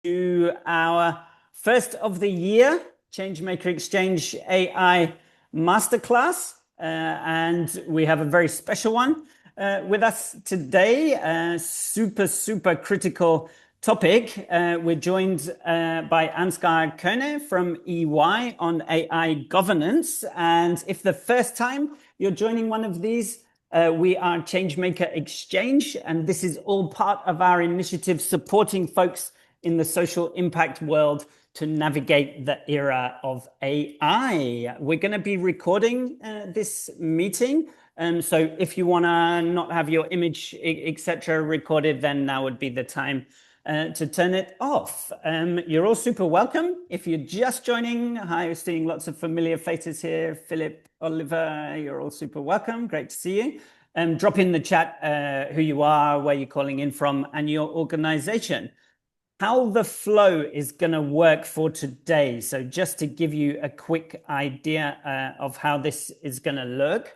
to our first of the year ChangeMaker Exchange AI Masterclass. And we have a very special one with us today. Super critical topic. We're joined by Ansgar Koene from EY on AI governance. And if the first time you're joining one of these, we are ChangeMaker Exchange, and this is all part of our initiative supporting folks in the social impact world to navigate the era of AI. We're going to be recording this meeting. So if you want to not have your image, etc. recorded, then now would be the time to turn it off. You're all super welcome. If you're just joining, hi, we're seeing lots of familiar faces here. Philip, Oliver, you're all super welcome. Great to see you. Drop in the chat who you are, where you're calling in from, and your organization. How the flow is going to work for today. So just to give you a quick idea of how this is going to look.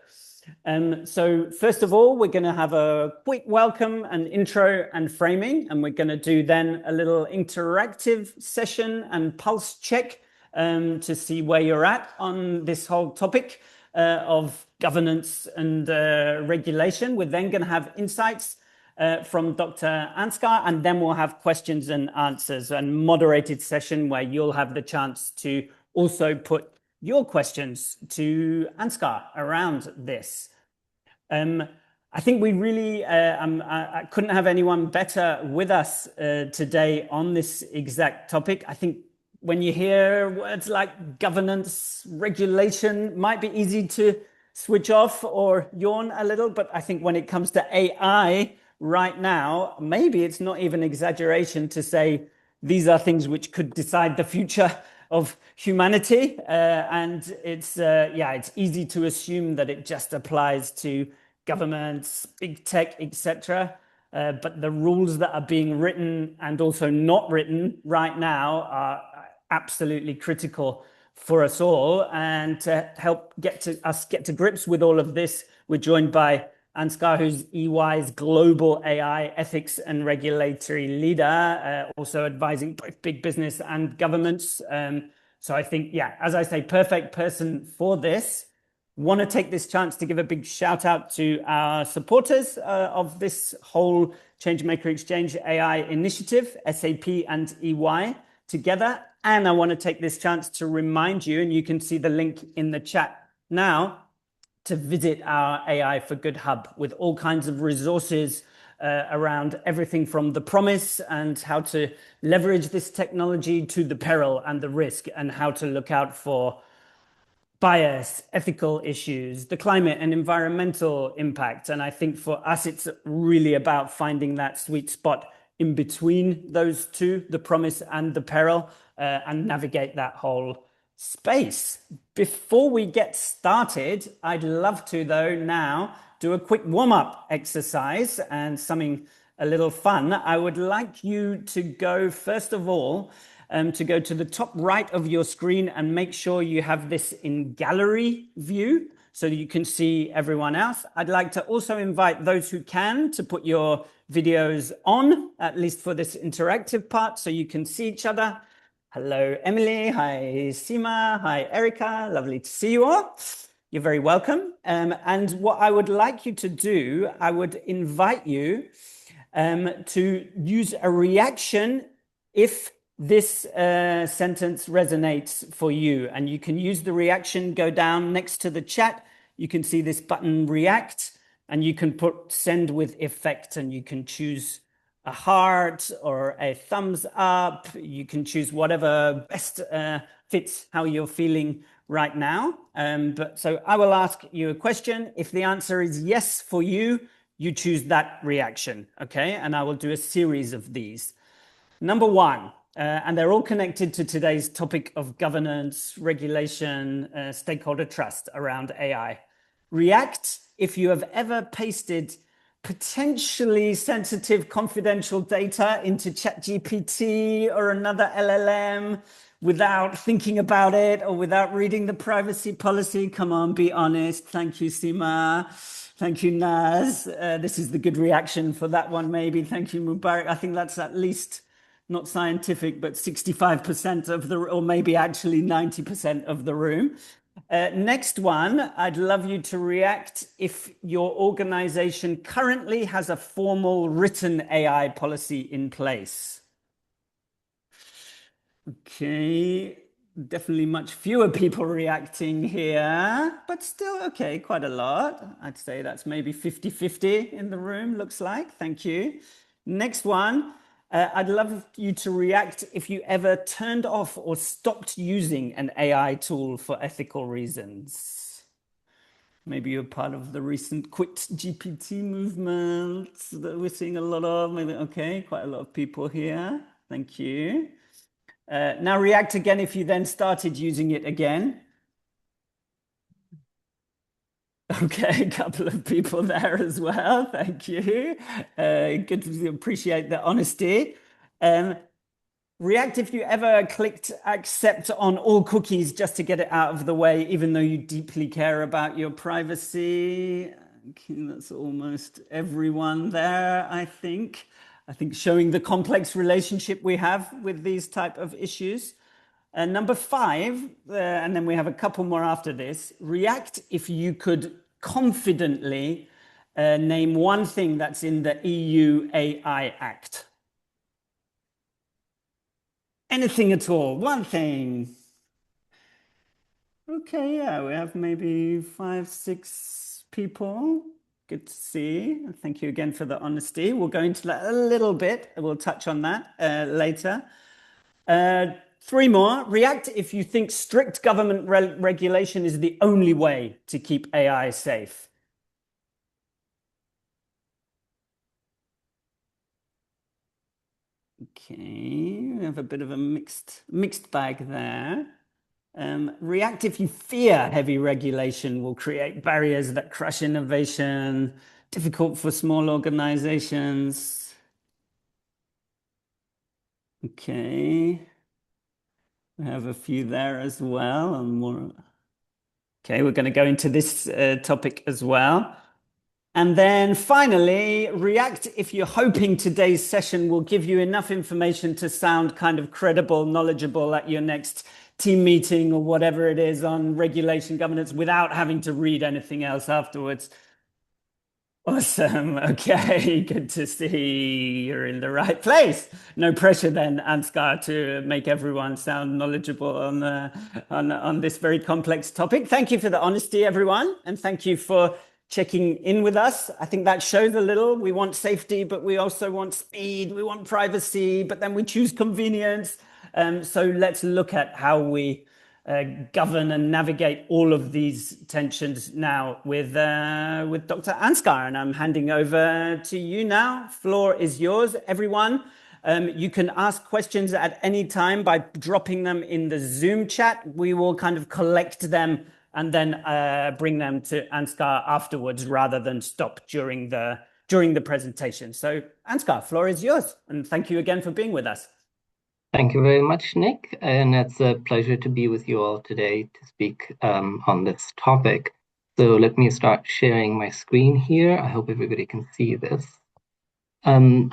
So first of all, we're going to have a quick welcome and intro and framing, and we're going to do then a little interactive session and pulse check to see where you're at on this whole topic of governance and regulation. We're then going to have insights from Dr. Ansgar, and then we'll have questions and answers and moderated session where you'll have the chance to also put your questions to Ansgar around this. I think we really, I couldn't have anyone better with us today on this exact topic. I think when you hear words like governance, regulation, might be easy to switch off or yawn a little, but I think when it comes to AI, right now, maybe it's not even exaggeration to say these are things which could decide the future of humanity. And it's easy to assume that it just applies to governments, big tech, etc. But the rules that are being written and also not written right now are absolutely critical for us all. And to help get to grips with all of this, we're joined by Ansgar, who's EY's global AI ethics and regulatory leader, also advising both big business and governments. So I think, as I say, perfect person for this. Want to take this chance to give a big shout out to our supporters of this whole ChangeMaker Exchange AI initiative, SAP and EY together. And I want to take this chance to remind you, and you can see the link in the chat now, to visit our AI for Good hub with all kinds of resources around everything from the promise and how to leverage this technology to the peril and the risk and how to look out for bias, ethical issues, the climate and environmental impact. And I think for us, it's really about finding that sweet spot in between those two, the promise and the peril, and navigate that whole space. Before we get started, I'd love to, though, now do a quick warm-up exercise and something a little fun. I would like you to go, first of all, to go to the top right of your screen and make sure you have this in gallery view so that you can see everyone else. I'd like to also invite those who can to put your videos on, at least for this interactive part, so you can see each other. Hello, Emily. Hi, Sima. Hi, Erica. Lovely to see you all. You're very welcome. And what I would like you to do, I would invite you to use a reaction if this sentence resonates for you. And you can use the reaction, go down next to the chat. You can see this button react, and you can put send with effect, and you can choose a heart or a thumbs up. You can choose whatever best fits how you're feeling right now. But so I will ask you a question. If the answer is yes for you, you choose that reaction, okay? And I will do a series of these. Number one, and they're all connected to today's topic of governance, regulation, stakeholder trust around AI. React if you have ever pasted potentially sensitive confidential data into ChatGPT or another LLM without thinking about it or without reading the privacy policy. Come on, be honest. Thank you, Sima. Thank you, Naz. This is the good reaction for that one, maybe. Thank you, Mubarak. I think that's at least not scientific, but 65% of the, or maybe actually 90% of the room. Next one, I'd love you to react if your organization currently has a formal written AI policy in place. Okay, definitely much fewer people reacting here, but still okay, quite a lot. I'd say that's maybe 50-50 in the room, looks like. Thank you. Next one, I'd love you to react if you ever turned off or stopped using an AI tool for ethical reasons. Maybe you're part of the recent Quit GPT movement that we're seeing a lot of. Maybe, okay, quite a lot of people here. Thank you. Now react again if you then started using it again. Okay, a couple of people there as well. Thank you. Good to appreciate the honesty. React if you ever clicked accept on all cookies just to get it out of the way, even though you deeply care about your privacy. Okay, that's almost everyone there, I think. I think showing the complex relationship we have with these type of issues. Number 5, and then we have a couple more after this. React if you could confidently name one thing that's in the EU AI Act. Anything at all, one thing. Okay, yeah, we have maybe 5, 6 people. Good to see. Thank you again for the honesty. We'll go into that a little bit. We'll touch on that later. 3 more. React if you think strict government regulation is the only way to keep AI safe. Okay, we have a bit of a mixed bag there. React if you fear heavy regulation will create barriers that crush innovation, difficult for small organizations. Okay. We have a few there as well. And more. Okay, we're going to go into this topic as well. And then finally, react if you're hoping today's session will give you enough information to sound kind of credible, knowledgeable at your next team meeting or whatever it is on regulation governance without having to read anything else afterwards. Awesome. Okay, good to see you're in the right place. No pressure then, Ansgar, to make everyone sound knowledgeable on this very complex topic. Thank you for the honesty, everyone, and thank you for checking in with us. I think that shows a little. We want safety, but we also want speed. We want privacy, but then we choose convenience. So let's look at how we govern and navigate all of these tensions now with Dr. Ansgar. And I'm handing over to you now. Floor is yours, everyone. You can ask questions at any time by dropping them in the Zoom chat. We will kind of collect them and then bring them to Ansgar afterwards rather than stop during the presentation. So Ansgar, floor is yours. And thank you again for being with us. Thank you very much, Nick, and it's a pleasure to be with you all today to speak on this topic. So let me start sharing my screen here. I hope everybody can see this. So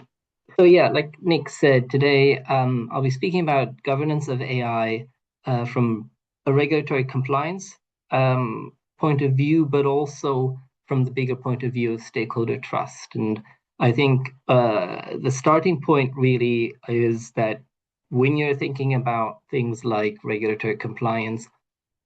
yeah, like Nick said, today I'll be speaking about governance of AI from a regulatory compliance point of view, but also from the bigger point of view of stakeholder trust. And I think the starting point really is that when you're thinking about things like regulatory compliance,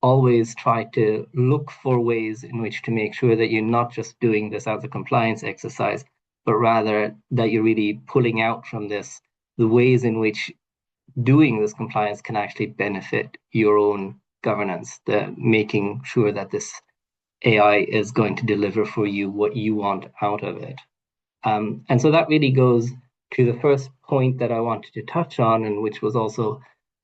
always try to look for ways in which to make sure that you're not just doing this as a compliance exercise, but rather that you're really pulling out from this the ways in which doing this compliance can actually benefit your own governance, making sure that this AI is going to deliver for you what you want out of it. And so that really goes to the first point that I wanted to touch on, and which was also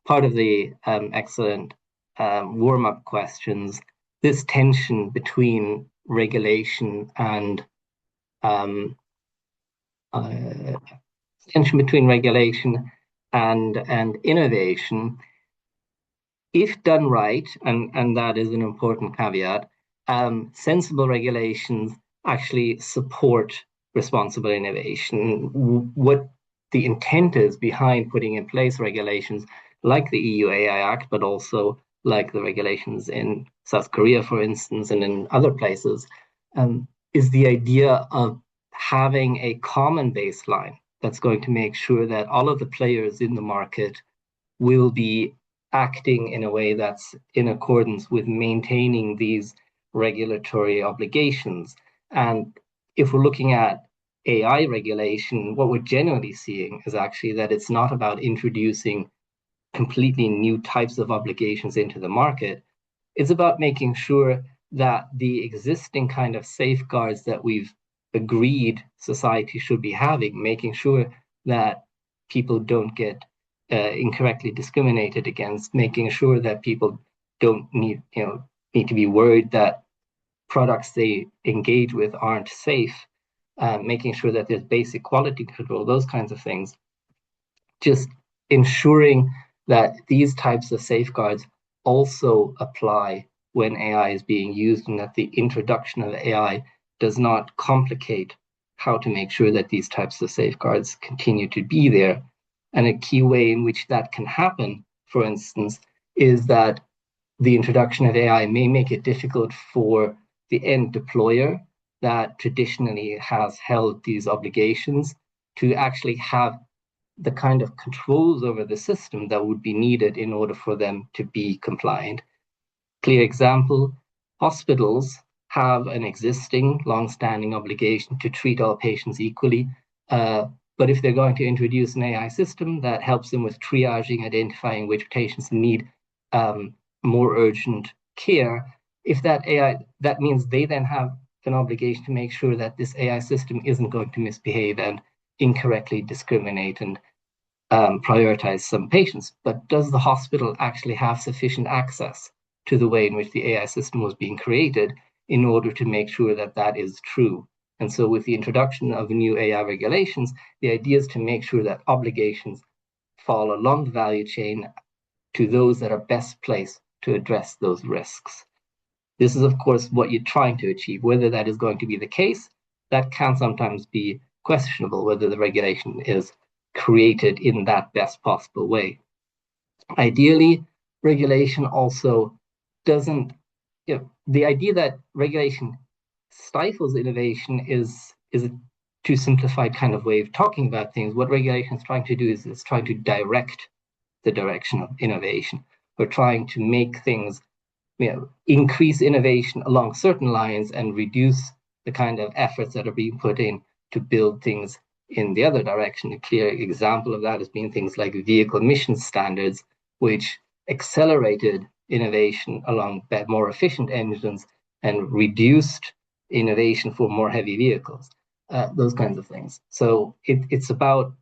part of the excellent warm-up questions, this tension between regulation and innovation. If done right, and that is an important caveat, sensible regulations actually support responsible innovation. What the intent is behind putting in place regulations like the EU AI Act, but also like the regulations in South Korea, for instance, and in other places, is the idea of having a common baseline that's going to make sure that all of the players in the market will be acting in a way that's in accordance with maintaining these regulatory obligations. And if we're looking at AI regulation, what we're generally seeing is actually that it's not about introducing completely new types of obligations into the market. It's about making sure that the existing kind of safeguards that we've agreed society should be having, making sure that people don't get incorrectly discriminated against, making sure that people don't need to be worried that products they engage with aren't safe, making sure that there's basic quality control, those kinds of things. Just ensuring that these types of safeguards also apply when AI is being used, and that the introduction of AI does not complicate how to make sure that these types of safeguards continue to be there. And a key way in which that can happen, for instance, is that the introduction of AI may make it difficult for the end deployer that traditionally has held these obligations to actually have the kind of controls over the system that would be needed in order for them to be compliant. Clear example, hospitals have an existing long-standing obligation to treat all patients equally. But if they're going to introduce an AI system that helps them with triaging, identifying which patients need more urgent care, if that AI, that means they then have an obligation to make sure that this AI system isn't going to misbehave and incorrectly discriminate and prioritize some patients. But does the hospital actually have sufficient access to the way in which the AI system was being created in order to make sure that that is true? And so with the introduction of new AI regulations, the idea is to make sure that obligations fall along the value chain to those that are best placed to address those risks. This is, of course, what you're trying to achieve. Whether that is going to be the case, that can sometimes be questionable, whether the regulation is created in that best possible way. Ideally, regulation also doesn't, the idea that regulation stifles innovation is a too simplified kind of way of talking about things. What regulation is trying to do is it's trying to direct the direction of innovation. We're trying to make things, increase innovation along certain lines and reduce the kind of efforts that are being put in to build things in the other direction. A clear example of that has been things like vehicle emissions standards, which accelerated innovation along more efficient engines and reduced innovation for more heavy vehicles, those kinds of things. So it's about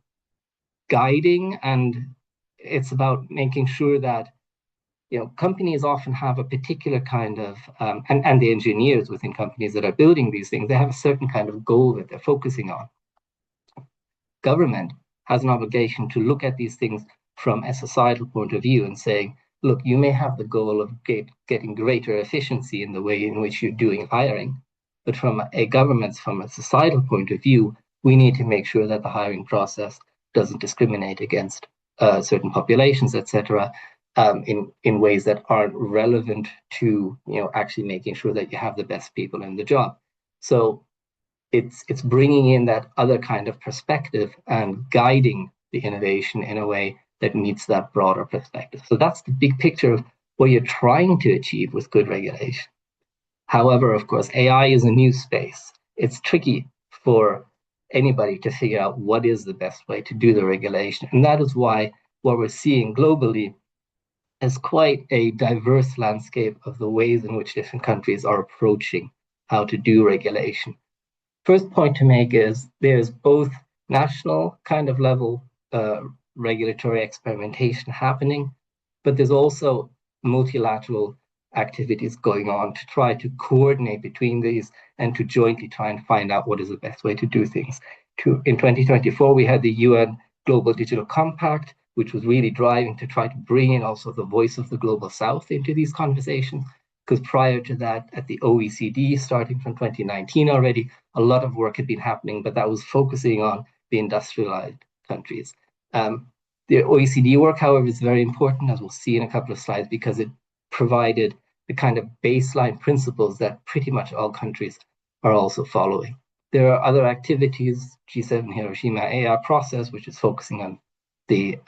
guiding, and it's about making sure that companies often have a particular kind of, and the engineers within companies that are building these things, they have a certain kind of goal that they're focusing on. Government has an obligation to look at these things from a societal point of view and saying, look, you may have the goal of getting greater efficiency in the way in which you're doing hiring, but from a societal point of view, we need to make sure that the hiring process doesn't discriminate against certain populations, etc., in ways that aren't relevant to actually making sure that you have the best people in the job. So it's bringing in that other kind of perspective and guiding the innovation in a way that meets that broader perspective. So that's the big picture of what you're trying to achieve with good regulation. However, of course, AI is a new space. It's tricky for anybody to figure out what is the best way to do the regulation. And that is why what we're seeing globally is quite a diverse landscape of the ways in which different countries are approaching how to do regulation. First point to make is there's both national kind of level regulatory experimentation happening, but there's also multilateral activities going on to try to coordinate between these and to jointly try and find out what is the best way to do things. In 2024, we had the UN Global Digital Compact, which was really driving to try to bring in also the voice of the Global South into these conversations. Because prior to that, at the OECD, starting from 2019 already, a lot of work had been happening, but that was focusing on the industrialized countries. The OECD work, however, is very important, as we'll see in a couple of slides, because it provided the kind of baseline principles that pretty much all countries are also following. There are other activities, G7 Hiroshima AI process, which is focusing on the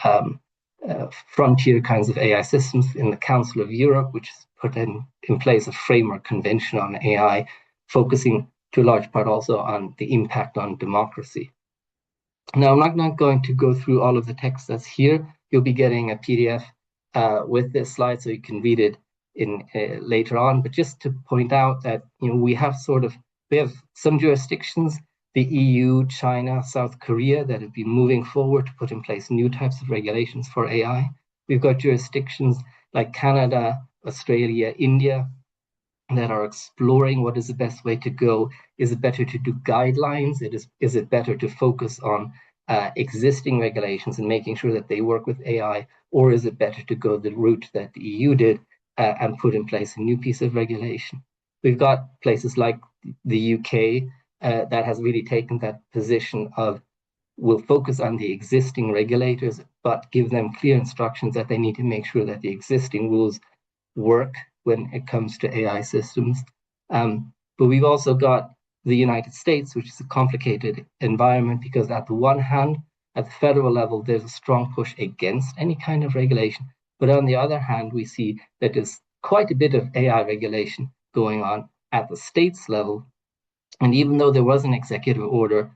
frontier kinds of AI systems in the Council of Europe, which has put in place a framework convention on AI, focusing to a large part also on the impact on democracy. Now, I'm not going to go through all of the text that's here. You'll be getting a PDF with this slide, so you can read it in later on. But just to point out that we have some jurisdictions, the EU, China, South Korea, that have been moving forward to put in place new types of regulations for AI. We've got jurisdictions like Canada, Australia, India, that are exploring what is the best way to go. Is it better to do guidelines? Is it better to focus on existing regulations and making sure that they work with AI? Or is it better to go the route that the EU did and put in place a new piece of regulation? We've got places like the UK that has really taken that position of, we'll focus on the existing regulators, but give them clear instructions that they need to make sure that the existing rules work when it comes to AI systems. But we've also got the United States, which is a complicated environment, because at the one hand, at the federal level, there's a strong push against any kind of regulation. But on the other hand, we see that there's quite a bit of AI regulation going on at the states level. And even though there was an executive order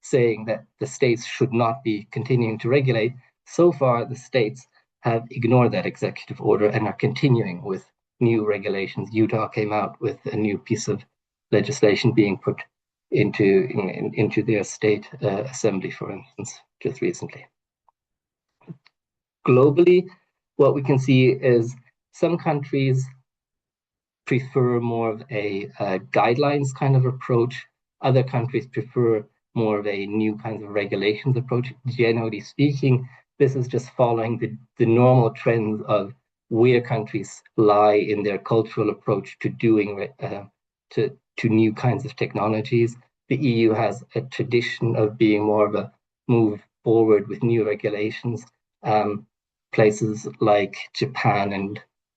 saying that the states should not be continuing to regulate, so far the states have ignored that executive order and are continuing with new regulations. Utah came out with a new piece of legislation being put into their state assembly, for instance, just recently. Globally, what we can see is some countries prefer more of a guidelines kind of approach. Other countries prefer more of a new kinds of regulations approach. Generally speaking, this is just following the normal trends of where countries lie in their cultural approach to doing to new kinds of technologies. The EU has a tradition of being more of a move forward with new regulations. Places like Japan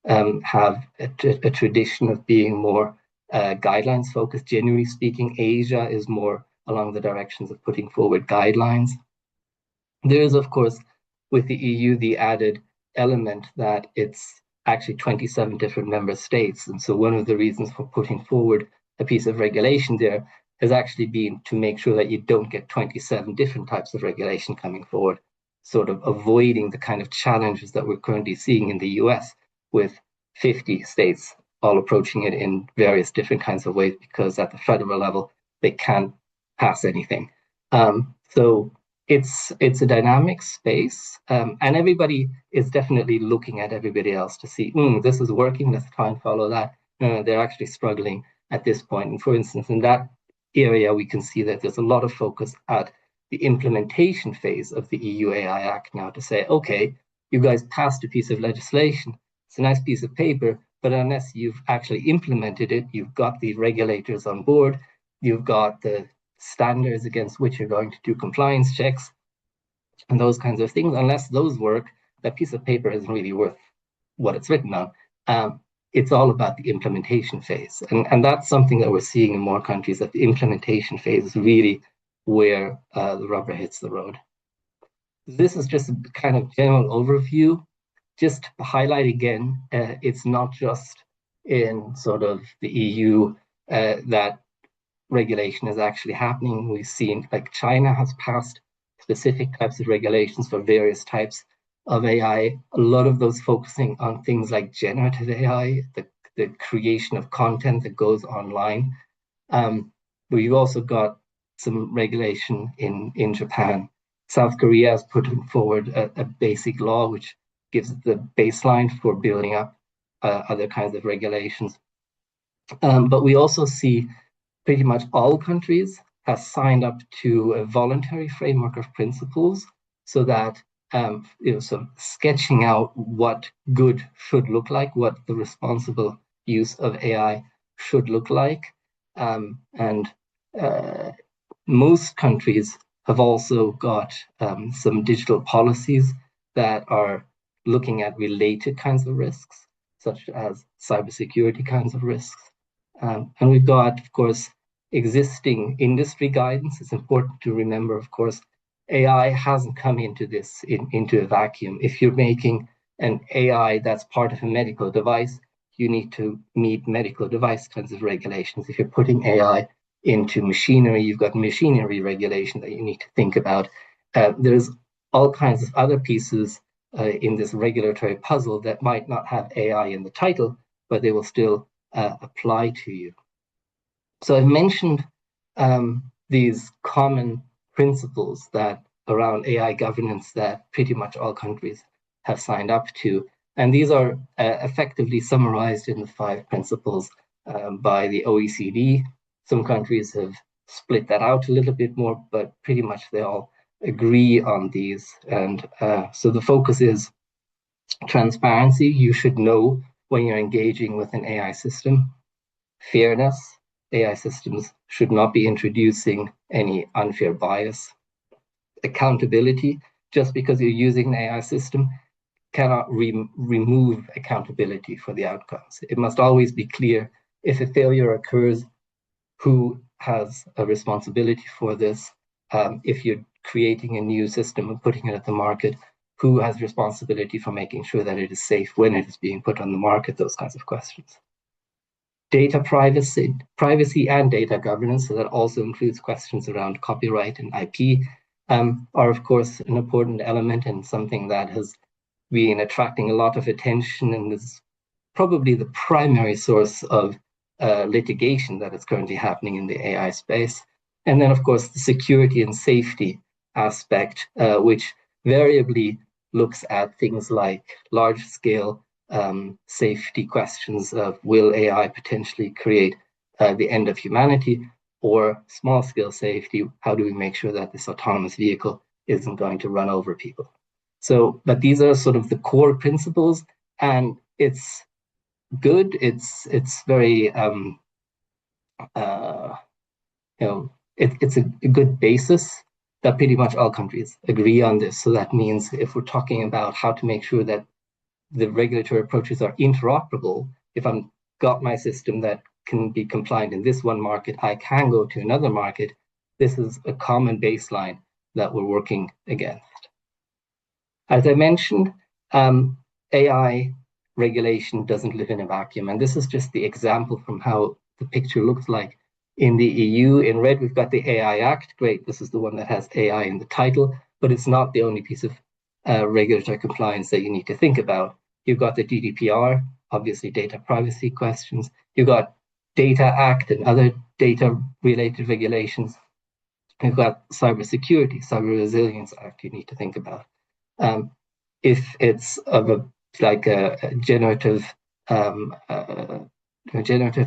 and have a tradition of being more guidelines focused. Generally speaking, Asia is more along the directions of putting forward guidelines. There is, of course, with the EU, the added element that it's actually 27 different member states. And so one of the reasons for putting forward a piece of regulation there has actually been to make sure that you don't get 27 different types of regulation coming forward, sort of avoiding the kind of challenges that we're currently seeing in the US with 50 states all approaching it in various different kinds of ways, because at the federal level, they can't pass anything. So it's a dynamic space, and everybody is definitely looking at everybody else to see, this is working, let's try and follow that. They're actually struggling at this point. And for instance, in that area, we can see that there's a lot of focus at the implementation phase of the EU AI Act now to say, okay, you guys passed a piece of legislation. It's a nice piece of paper, but unless you've actually implemented it, you've got the regulators on board, you've got the standards against which you're going to do compliance checks and those kinds of things. Unless those work, that piece of paper isn't really worth what it's written on. It's all about the implementation phase. And that's something that we're seeing in more countries, that the implementation phase is really where the rubber hits the road. This is just a kind of general overview. Just to highlight again, it's not just in sort of the EU that regulation is actually happening. We've seen like China has passed specific types of regulations for various types of AI, a lot of those focusing on things like generative AI, the creation of content that goes online. We've also got some regulation in Japan. South Korea has put forward a basic law which gives the baseline for building up other kinds of regulations. But we also see pretty much all countries have signed up to a voluntary framework of principles, so that so sketching out what good should look like, what the responsible use of AI should look like. And most countries have also got some digital policies that are looking at related kinds of risks, such as cybersecurity kinds of risks. And we've got, of course, existing industry guidance. It's important to remember, of course, AI hasn't come into this into a vacuum. If you're making an AI that's part of a medical device, you need to meet medical device kinds of regulations. If you're putting AI into machinery, you've got machinery regulation that you need to think about. There's all kinds of other pieces in this regulatory puzzle that might not have AI in the title, but they will still apply to you. So I've mentioned these common principles that around AI governance that pretty much all countries have signed up to. And these are effectively summarized in the 5 principles by the OECD. Some countries have split that out a little bit more, but pretty much they all agree on these. And so the focus is transparency. You should know when you're engaging with an AI system. Fairness. AI systems should not be introducing any unfair bias. Accountability. Just because you're using an AI system cannot remove accountability for the outcomes. It must always be clear if a failure occurs, who has a responsibility for this. If you're creating a new system and putting it at the market, who has responsibility for making sure that it is safe when it is being put on the market, those kinds of questions. Data privacy and data governance, so that also includes questions around copyright and IP, are of course an important element and something that has been attracting a lot of attention and is probably the primary source of litigation that is currently happening in the AI space. And then, of course, the security and safety aspect, which variably looks at things like large-scale safety questions of will AI potentially create the end of humanity, or small-scale safety, how do we make sure that this autonomous vehicle isn't going to run over people? So, but these are sort of the core principles, and it's good. It's very it's a good basis that pretty much all countries agree on this. So that means if we're talking about how to make sure that the regulatory approaches are interoperable, if I've got my system that can be compliant in this one market, I can go to another market. This is a common baseline that we're working against. As I mentioned, AI regulation doesn't live in a vacuum. And this is just the example from how the picture looks like in the EU. In red, we've got the AI Act. Great, this is the one that has AI in the title, but it's not the only piece of regulatory compliance that you need to think about. You've got the GDPR, obviously data privacy questions. You've got Data Act and other data-related regulations. You've got cybersecurity, Cyber Resilience Act you need to think about. If it's of a generative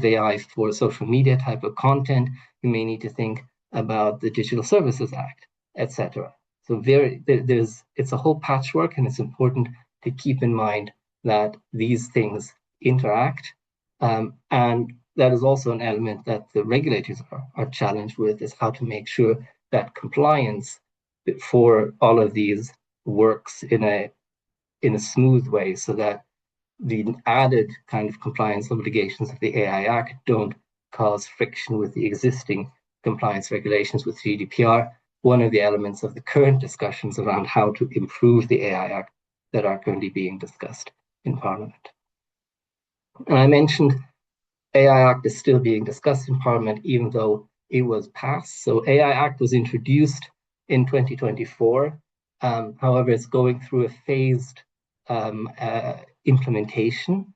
AI for social media type of content, you may need to think about the Digital Services Act, etc. So it's a whole patchwork, and it's important to keep in mind that these things interact. And that is also an element that the regulators are challenged with, is how to make sure that compliance for all of these works in a smooth way, so that the added kind of compliance obligations of the AI Act don't cause friction with the existing compliance regulations with GDPR, one of the elements of the current discussions around how to improve the AI Act that are currently being discussed in Parliament. And I mentioned AI Act is still being discussed in Parliament, even though it was passed. So AI Act was introduced in 2024. However, it's going through a phased implementation.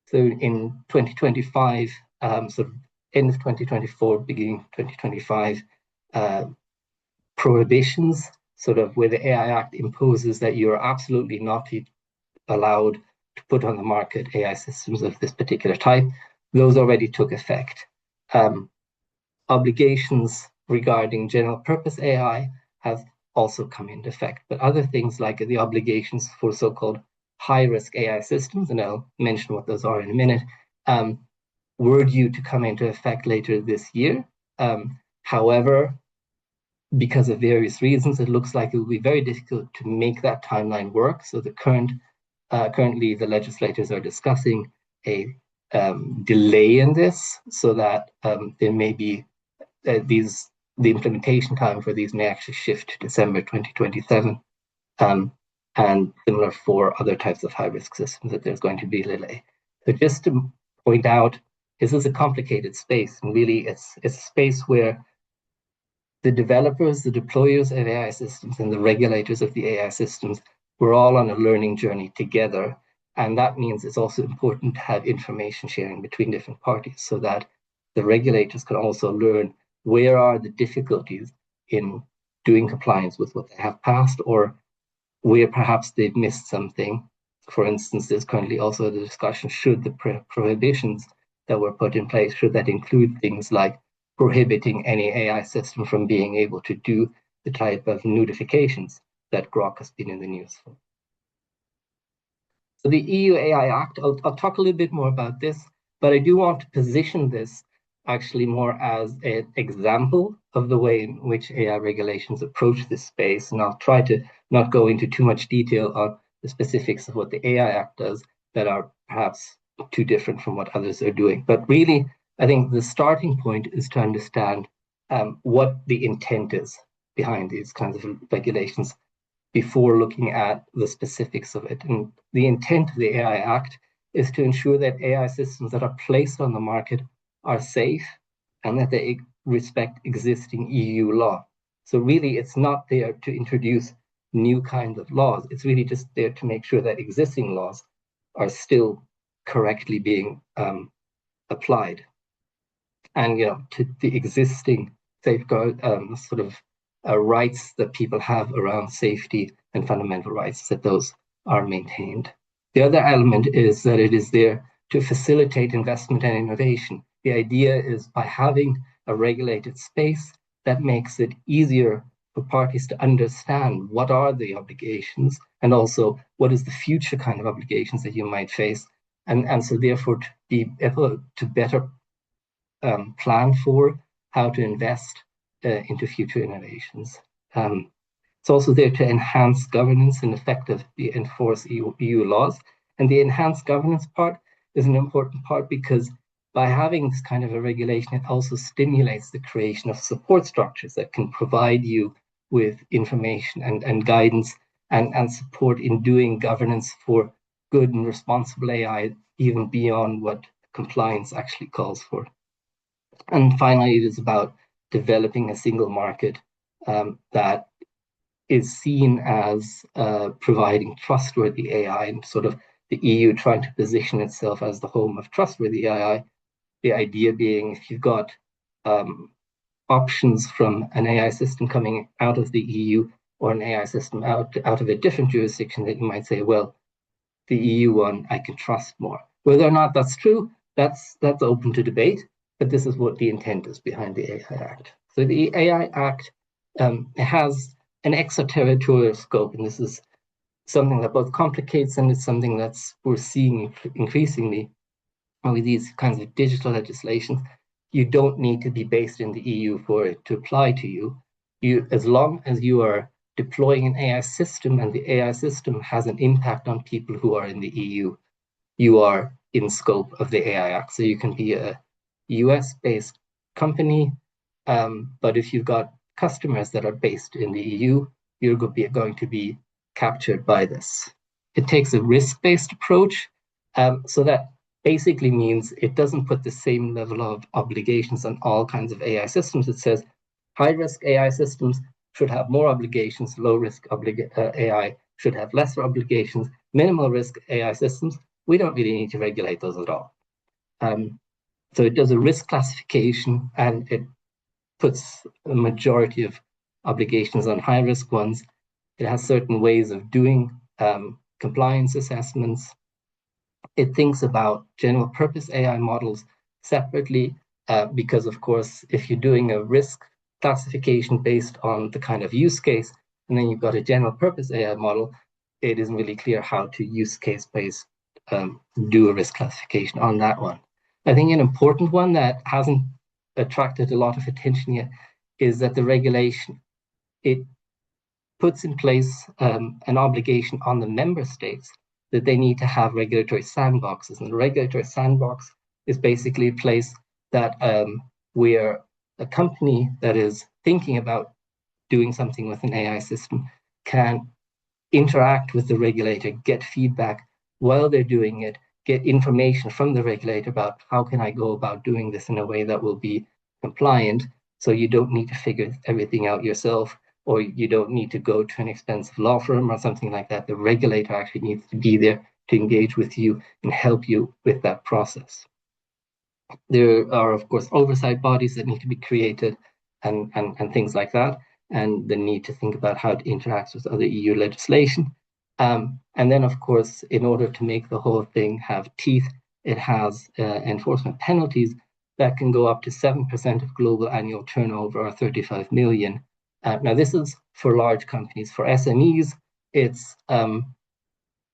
So in 2025, sort of end of 2024, beginning 2025, prohibitions, sort of where the AI Act imposes that you're absolutely not allowed to put on the market AI systems of this particular type, those already took effect. Obligations regarding general purpose AI have also come into effect, but other things like the obligations for so-called high-risk AI systems, and I'll mention what those are in a minute, were due to come into effect later this year. However, because of various reasons, it looks like it will be very difficult to make that timeline work. So currently the legislators are discussing a delay in this, so that there may be the implementation time for these may actually shift to December 2027, and similar for other types of high-risk systems, that there's going to be a delay. So just to point out, this is a complicated space, and really it's a space where the developers, the deployers of AI systems, and the regulators of the AI systems, we're all on a learning journey together. And that means it's also important to have information sharing between different parties, so that the regulators can also learn where are the difficulties in doing compliance with what they have passed, or where perhaps they've missed something. For instance, there's currently also the discussion, should the prohibitions that were put in place, should that include things like prohibiting any AI system from being able to do the type of notifications that Grok has been in the news for. So the EU AI Act, I'll talk a little bit more about this, but I do want to position this actually more as an example of the way in which AI regulations approach this space. And I'll try to not go into too much detail on the specifics of what the AI Act does that are perhaps too different from what others are doing. But really, I think the starting point is to understand what the intent is behind these kinds of regulations before looking at the specifics of it. And the intent of the AI Act is to ensure that AI systems that are placed on the market are safe and that they respect existing EU law. So really, it's not there to introduce new kinds of laws. It's really just there to make sure that existing laws are still correctly being applied. And to the existing safeguard rights that people have around safety and fundamental rights, that those are maintained. The other element is that it is there to facilitate investment and innovation. The idea is by having a regulated space, that makes it easier for parties to understand what are the obligations, and also what is the future kind of obligations that you might face. And so therefore to be able to better plan for how to invest into future innovations. It's also there to enhance governance and effectively enforce EU laws. And the enhanced governance part is an important part, because by having this kind of a regulation, it also stimulates the creation of support structures that can provide you with information and guidance and support in doing governance for good and responsible AI, even beyond what compliance actually calls for. And finally, it is about developing a single market that is seen as providing trustworthy AI, and sort of the EU trying to position itself as the home of trustworthy AI. The idea being, if you've got options from an AI system coming out of the EU or an AI system out of a different jurisdiction, that you might say, well, the EU one I can trust more. Whether or not that's true, that's open to debate, but this is what the intent is behind the AI Act. So the AI Act has an extraterritorial scope, and this is something that both complicates, and it's something that's we're seeing increasingly with these kinds of digital legislations. You don't need to be based in the EU for it to apply to you. As long as you are deploying an AI system and the AI system has an impact on people who are in the EU, you are in scope of the AI Act. So you can be a US-based company, but if you've got customers that are based in the EU, you're going to be captured by this. It takes a risk-based approach, so that basically means it doesn't put the same level of obligations on all kinds of AI systems. It says high-risk AI systems should have more obligations, low-risk AI should have lesser obligations, minimal risk AI systems, we don't really need to regulate those at all. So it does a risk classification, and it puts a majority of obligations on high-risk ones. It has certain ways of doing compliance assessments. It thinks about general purpose AI models separately, because of course, if you're doing a risk classification based on the kind of use case, and then you've got a general purpose AI model, it isn't really clear how to use case based do a risk classification on that one. I think an important one that hasn't attracted a lot of attention yet is that the regulation it puts in place an obligation on the member states that they need to have regulatory sandboxes. And the regulatory sandbox is basically a place that where a company that is thinking about doing something with an AI system can interact with the regulator, get feedback while they're doing it, get information from the regulator about how can I go about doing this in a way that will be compliant, so you don't need to figure everything out yourself, or you don't need to go to an expensive law firm or something like that. The regulator actually needs to be there to engage with you and help you with that process. There are, of course, oversight bodies that need to be created and things like that, and the need to think about how it interacts with other EU legislation. And then, of course, in order to make the whole thing have teeth, it has enforcement penalties that can go up to 7% of global annual turnover, or 35 million. Now, this is for large companies. For SMEs, it's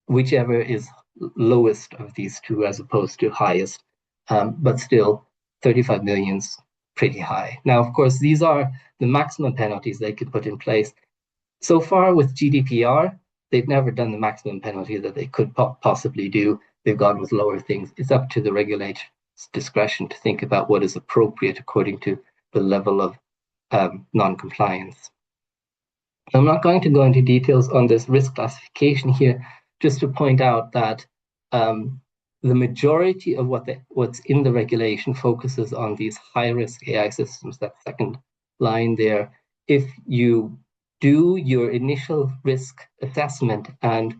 whichever is lowest of these two as opposed to highest. But still, 35 million's pretty high. Now, of course, these are the maximum penalties they could put in place. So far with GDPR, they've never done the maximum penalty that they could possibly do. They've gone with lower things. It's up to the regulator's discretion to think about what is appropriate according to the level of non-compliance. I'm not going to go into details on this risk classification here, just to point out that the majority of what's in the regulation focuses on these high-risk AI systems, that second line there. If you do your initial risk assessment and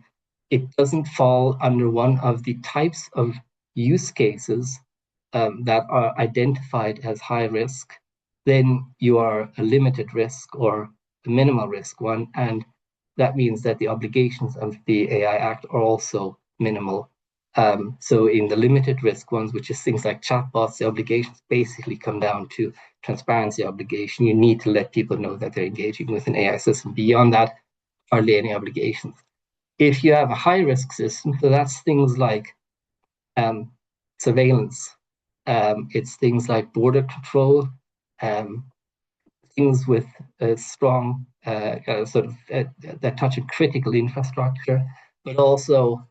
it doesn't fall under one of the types of use cases that are identified as high risk, then you are a limited risk or a minimal risk one, and that means that the obligations of the AI Act are also minimal. So in the limited risk ones, which is things like chatbots, the obligations basically come down to transparency obligation. You need to let people know that they're engaging with an AI system. Beyond that, hardly any obligations. If you have a high-risk system, so that's things like surveillance, it's things like border control, things with a strong that touch on critical infrastructure, but also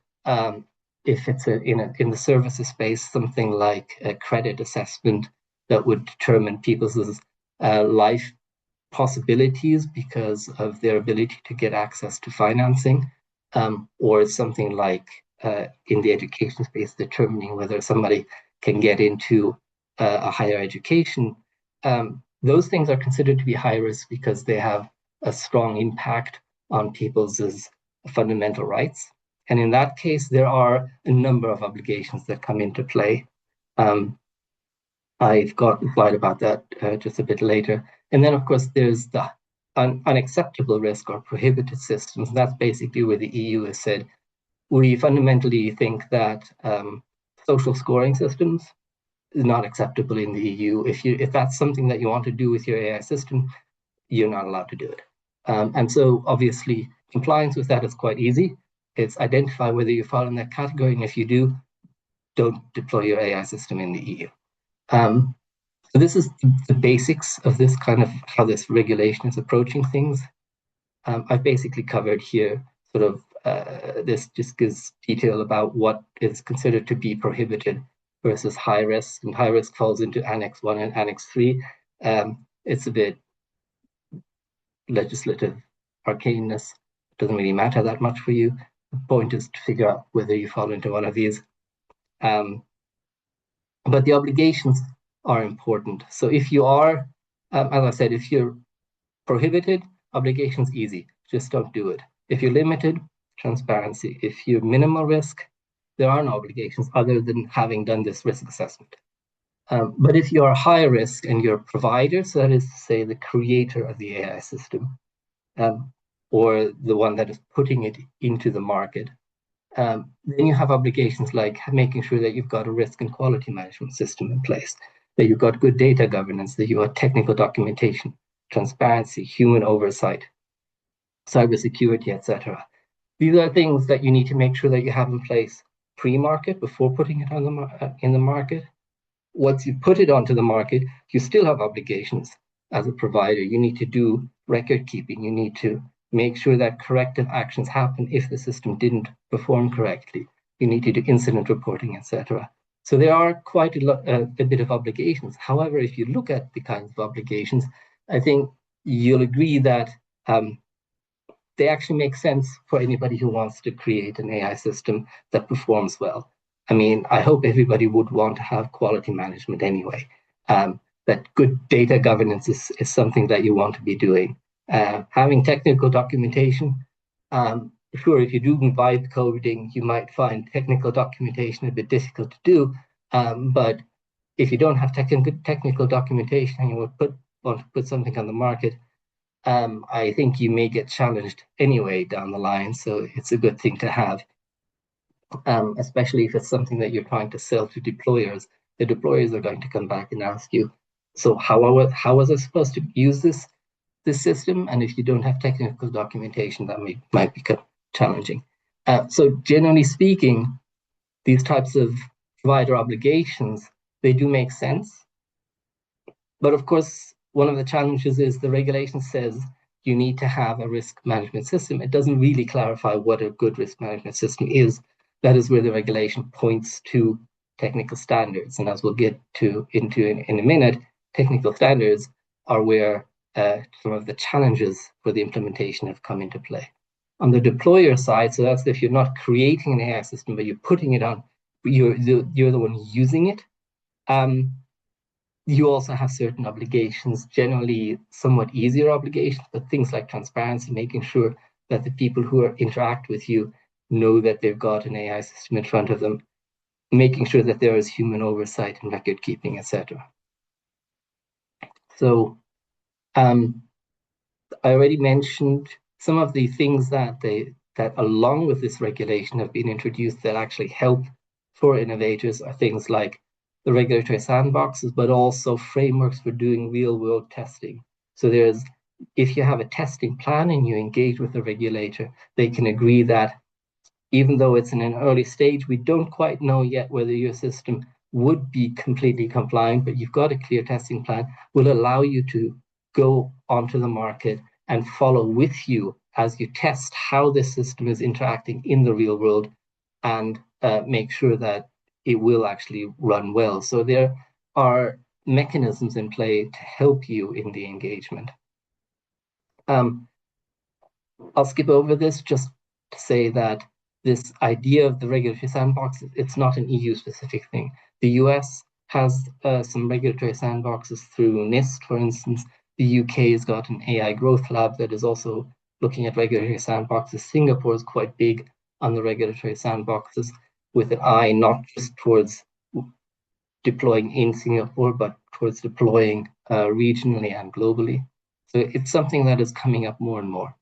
if it's in the services space, something like a credit assessment that would determine people's life possibilities because of their ability to get access to financing, or something like in the education space, determining whether somebody can get into a higher education. Those things are considered to be high risk because they have a strong impact on people's fundamental rights. And in that case, there are a number of obligations that come into play. I've got a slide about that just a bit later. And then, of course, there's the unacceptable risk or prohibited systems. That's basically where the EU has said, we fundamentally think that social scoring systems is not acceptable in the EU. If that's something that you want to do with your AI system, you're not allowed to do it. And so obviously compliance with that is quite easy. It's identify whether you fall in that category, and if you do, don't deploy your AI system in the EU. So this is the basics of this kind of how this regulation is approaching things. I've basically covered here sort of this just gives detail about what is considered to be prohibited versus high risk, and high risk falls into Annex 1 and Annex 3. It's a bit legislative arcaneness. It doesn't really matter that much for you. The point is to figure out whether you fall into one of these. But the obligations are important. So if you are, as I said, if you're prohibited, obligations easy, just don't do it. If you're limited, transparency. If you're minimal risk, there are no obligations other than having done this risk assessment. But if you are high risk and you're a provider, so that is to say the creator of the AI system, or the one that is putting it into the market, then you have obligations like making sure that you've got a risk and quality management system in place, that you've got good data governance, that you have technical documentation, transparency, human oversight, cybersecurity, etc. These are things that you need to make sure that you have in place pre-market before putting it on in the market. Once you put it onto the market, you still have obligations as a provider. You need to do record keeping. You need to make sure that corrective actions happen if the system didn't perform correctly. You need to do incident reporting, etc. So there are quite a bit of obligations. However, if you look at the kinds of obligations, I think you'll agree that they actually make sense for anybody who wants to create an AI system that performs well. I mean, I hope everybody would want to have quality management anyway. That good data governance is something that you want to be doing. Having technical documentation, sure, if you do vibe coding, you might find technical documentation a bit difficult to do. But if you don't have technical documentation and you want to put something on the market, I think you may get challenged anyway down the line. So it's a good thing to have, especially if it's something that you're trying to sell to deployers. The deployers are going to come back and ask you, so how was I supposed to use this system? And if you don't have technical documentation, that might become challenging. So generally speaking, these types of provider obligations, they do make sense. But of course, one of the challenges is the regulation says you need to have a risk management system. It doesn't really clarify what a good risk management system is. That is where the regulation points to technical standards. And as we'll get into in a minute, technical standards are where some of the challenges for the implementation have come into play. On the deployer side, so that's if you're not creating an AI system, but you're putting it on, you're the one using it. You also have certain obligations, generally somewhat easier obligations, but things like transparency, making sure that the people who interact with you know that they've got an AI system in front of them, making sure that there is human oversight and record keeping, etc. So I already mentioned some of the things that along with this regulation have been introduced that actually help for innovators are things like the regulatory sandboxes, but also frameworks for doing real-world testing. So if you have a testing plan and you engage with the regulator, they can agree that even though it's in an early stage, we don't quite know yet whether your system would be completely compliant, but you've got a clear testing plan, will allow you to go onto the market and follow with you as you test how this system is interacting in the real world and make sure that it will actually run well. So there are mechanisms in play to help you in the engagement. I'll skip over this just to say that this idea of the regulatory sandbox, it's not an EU-specific thing. The US has some regulatory sandboxes through NIST, for instance. The UK has got an AI growth lab that is also looking at regulatory sandboxes. Singapore is quite big on the regulatory sandboxes, with an eye not just towards deploying in Singapore, but towards deploying regionally and globally. So it's something that is coming up more and more.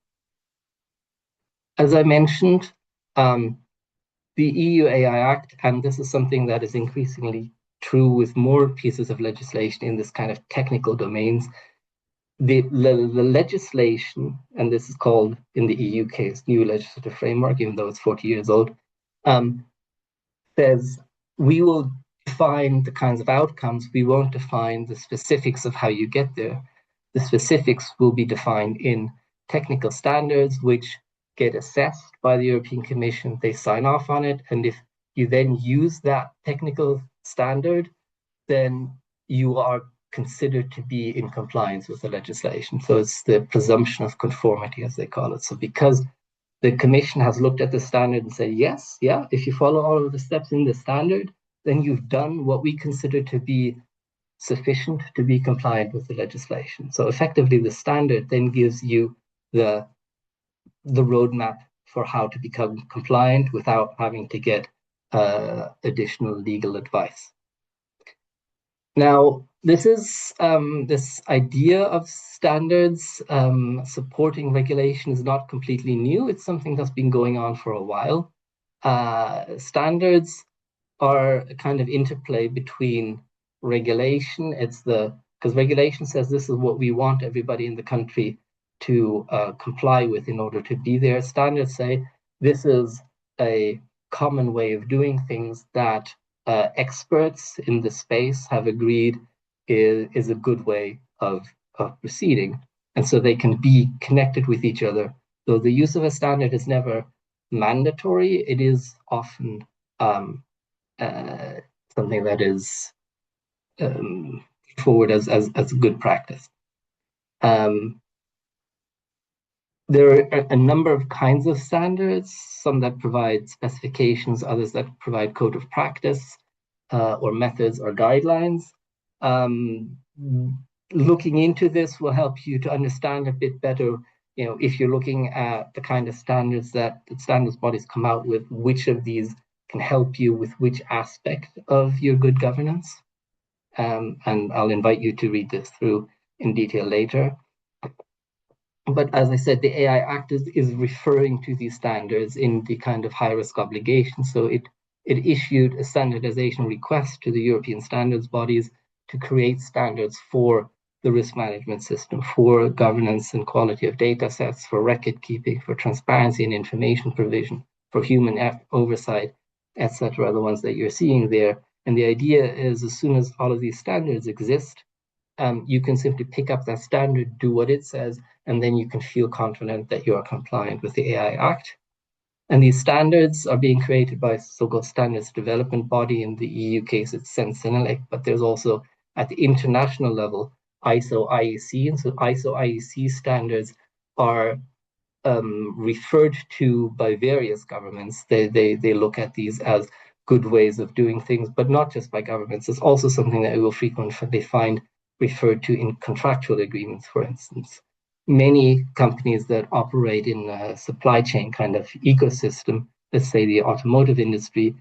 As I mentioned, the EU AI Act, and this is something that is increasingly true with more pieces of legislation in this kind of technical domains. The legislation, and this is called in the EU case, new legislative framework, even though it's 40 years old, says we will define the kinds of outcomes. We won't define the specifics of how you get there. The specifics will be defined in technical standards, which get assessed by the European Commission. They sign off on it. And if you then use that technical standard, then you are considered to be in compliance with the legislation. So it's the presumption of conformity, as they call it. So because the Commission has looked at the standard and said, yes, yeah, if you follow all of the steps in the standard, then you've done what we consider to be sufficient to be compliant with the legislation. So effectively, the standard then gives you the roadmap for how to become compliant without having to get additional legal advice. Now, this is this idea of standards supporting regulation is not completely new. It's something that's been going on for a while. Standards are a kind of interplay between regulation. Because regulation says this is what we want everybody in the country to comply with in order to be there. Standards say this is a common way of doing things that experts in the space have agreed is a good way of proceeding, and so they can be connected with each other. Though the use of a standard is never mandatory, it is often something that is forward as a good practice. There are a number of kinds of standards, some that provide specifications, others that provide code of practice or methods or guidelines. Looking into this will help you to understand a bit better, if you're looking at the kind of standards that the standards bodies come out with, which of these can help you with which aspect of your good governance. And I'll invite you to read this through in detail later. But as I said, the AI Act is referring to these standards in the kind of high-risk obligation. So it issued a standardization request to the European standards bodies to create standards for the risk management system, for governance and quality of data sets, for record keeping, for transparency and information provision, for human oversight, etc., the ones that you're seeing there. And the idea is, as soon as all of these standards exist, you can simply pick up that standard, do what it says, and then you can feel confident that you are compliant with the AI Act. And these standards are being created by so-called standards development body. In the EU case, it's Sensenelec, but there's also at the international level, ISO IEC. And so ISO IEC standards are referred to by various governments. They look at these as good ways of doing things, but not just by governments. It's also something that we will frequently find referred to in contractual agreements, for instance. Many companies that operate in a supply chain kind of ecosystem, let's say the automotive industry,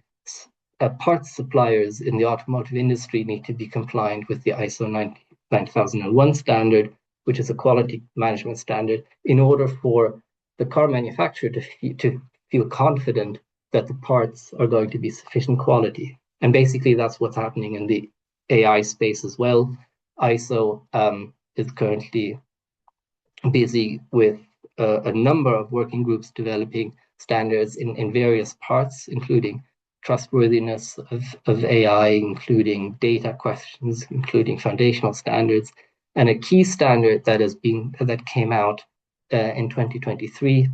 parts suppliers in the automotive industry need to be compliant with the ISO 9001 standard, which is a quality management standard, in order for the car manufacturer to feel confident that the parts are going to be sufficient quality. And basically that's what's happening in the AI space as well. ISO is currently busy with a number of working groups developing standards in various parts, including trustworthiness of AI, including data questions, including foundational standards. And a key standard that came out in 2023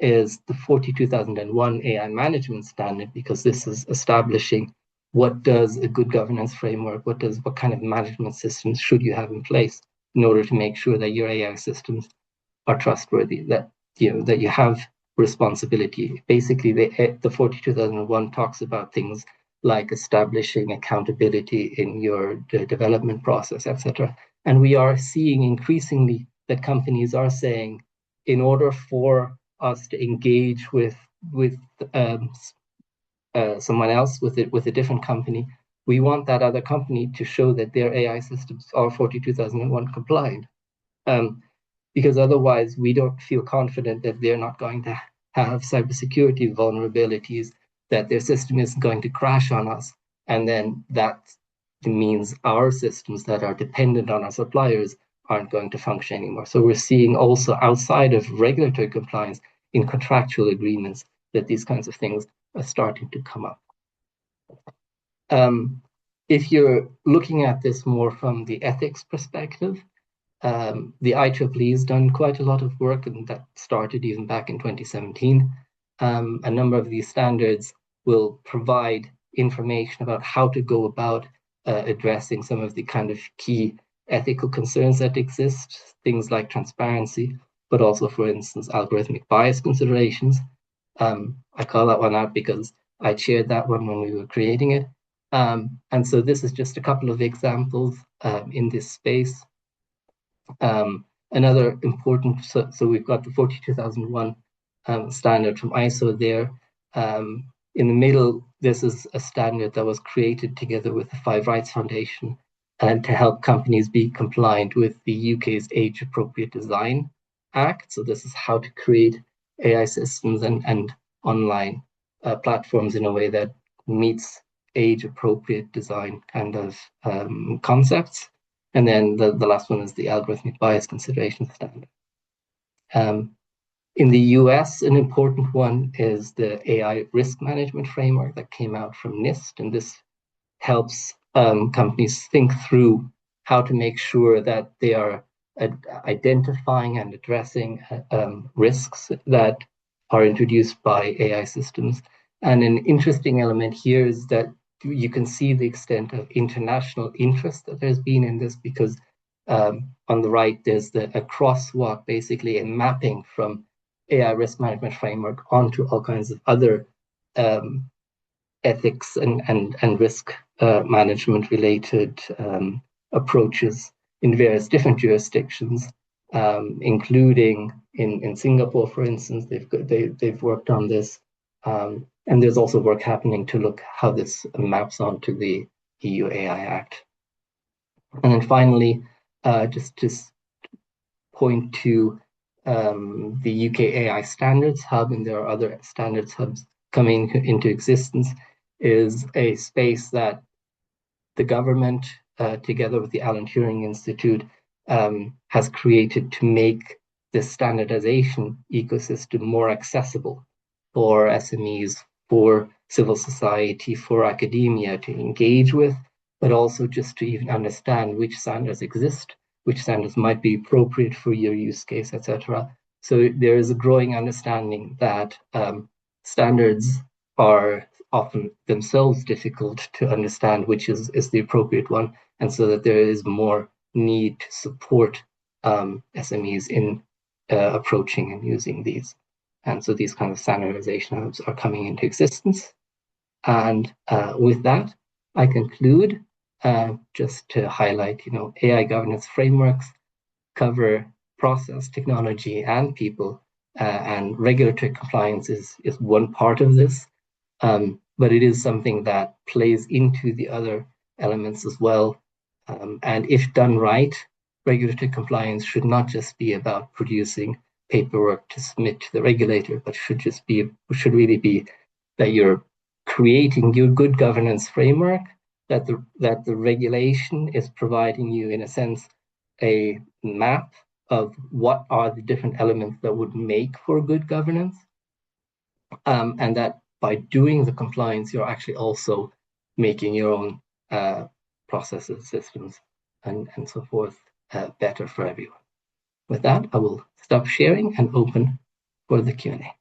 is the 42001 AI management standard, because this is establishing what does a good governance framework, what kind of management systems should you have in place in order to make sure that your AI systems are trustworthy, that you have responsibility. Basically, the 42001 talks about things like establishing accountability in your development process, etc. And we are seeing increasingly that companies are saying, in order for us to engage with someone else, with a different company, we want that other company to show that their AI systems are 42001 compliant. Because otherwise we don't feel confident that they're not going to have cybersecurity vulnerabilities, that their system isn't going to crash on us. And then that means our systems that are dependent on our suppliers aren't going to function anymore. So we're seeing also outside of regulatory compliance in contractual agreements that these kinds of things are starting to come up. If you're looking at this more from the ethics perspective, the IEEE has done quite a lot of work, and that started even back in 2017. A number of these standards will provide information about how to go about addressing some of the kind of key ethical concerns that exist, things like transparency, but also, for instance, algorithmic bias considerations. I call that one out because I shared that one when we were creating it. And so this is just a couple of examples in this space. Another important, so we've got the 42001 standard from ISO there. In the middle, this is a standard that was created together with the Five Rights Foundation and to help companies be compliant with the UK's Age Appropriate Design Act. So this is how to create AI systems and online platforms in a way that meets age-appropriate design kind of concepts. And then the last one is the algorithmic bias consideration standard. In the US, an important one is the AI risk management framework that came out from NIST. And this helps companies think through how to make sure that they are identifying and addressing risks that are introduced by AI systems. And an interesting element here is that you can see the extent of international interest that there's been in this, because on the right, there's a crosswalk, basically a mapping from AI risk management framework onto all kinds of other ethics and risk management related approaches in various different jurisdictions, including in Singapore, for instance. They've worked on this, and there's also work happening to look how this maps onto the EU AI Act. And then finally, just to point to the UK AI Standards Hub, and there are other standards hubs coming into existence, is a space that the government, together with the Alan Turing Institute, has created to make this standardization ecosystem more accessible for SMEs, for civil society, for academia to engage with, but also just to even understand which standards exist, which standards might be appropriate for your use case, etc. So there is a growing understanding that standards are often themselves difficult to understand which is the appropriate one, and so that there is more need to support SMEs in approaching and using these. And so these kind of standardization hubs are coming into existence. And with that, I conclude just to highlight, AI governance frameworks cover process, technology, and people, and regulatory compliance is one part of this. But it is something that plays into the other elements as well. And if done right, regulatory compliance should not just be about producing paperwork to submit to the regulator, but should really be that you're creating your good governance framework, that the regulation is providing you, in a sense, a map of what are the different elements that would make for good governance, and that by doing the compliance, you're actually also making your own processes, systems, and so forth better for everyone. With that, I will stop sharing and open for the Q&A.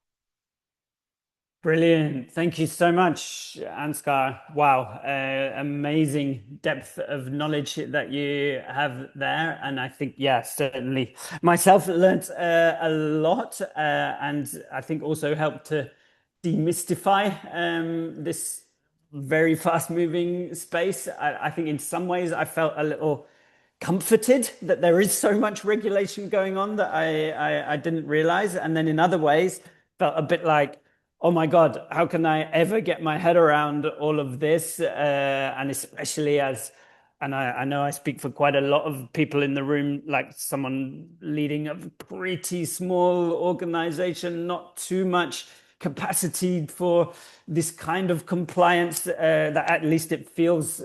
Brilliant. Thank you so much, Ansgar. Wow, amazing depth of knowledge that you have there. And I think, yeah, certainly myself learned a lot, and I think also helped to demystify this very fast moving space. I think in some ways I felt a little comforted that there is so much regulation going on that I didn't realize. And then in other ways felt a bit like, oh my God, how can I ever get my head around all of this? And especially and I know I speak for quite a lot of people in the room, like someone leading a pretty small organization, not too much capacity for this kind of compliance, that at least it feels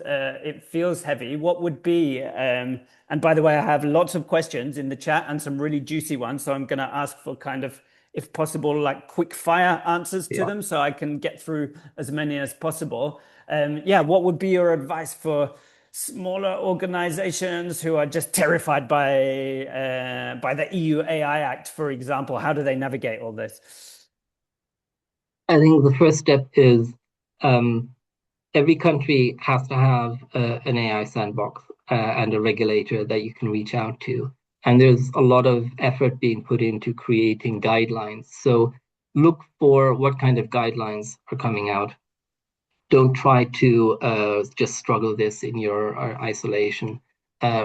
heavy. What would be, and by the way, I have lots of questions in the chat and some really juicy ones, so I'm going to ask for kind of, if possible, like quick fire answers to them so I can get through as many as possible. What would be your advice for smaller organizations who are just terrified by the EU AI Act, for example? How do they navigate all this? I think the first step is every country has to have an AI sandbox and a regulator that you can reach out to. And there's a lot of effort being put into creating guidelines. So look for what kind of guidelines are coming out. Don't try to just struggle this in your isolation.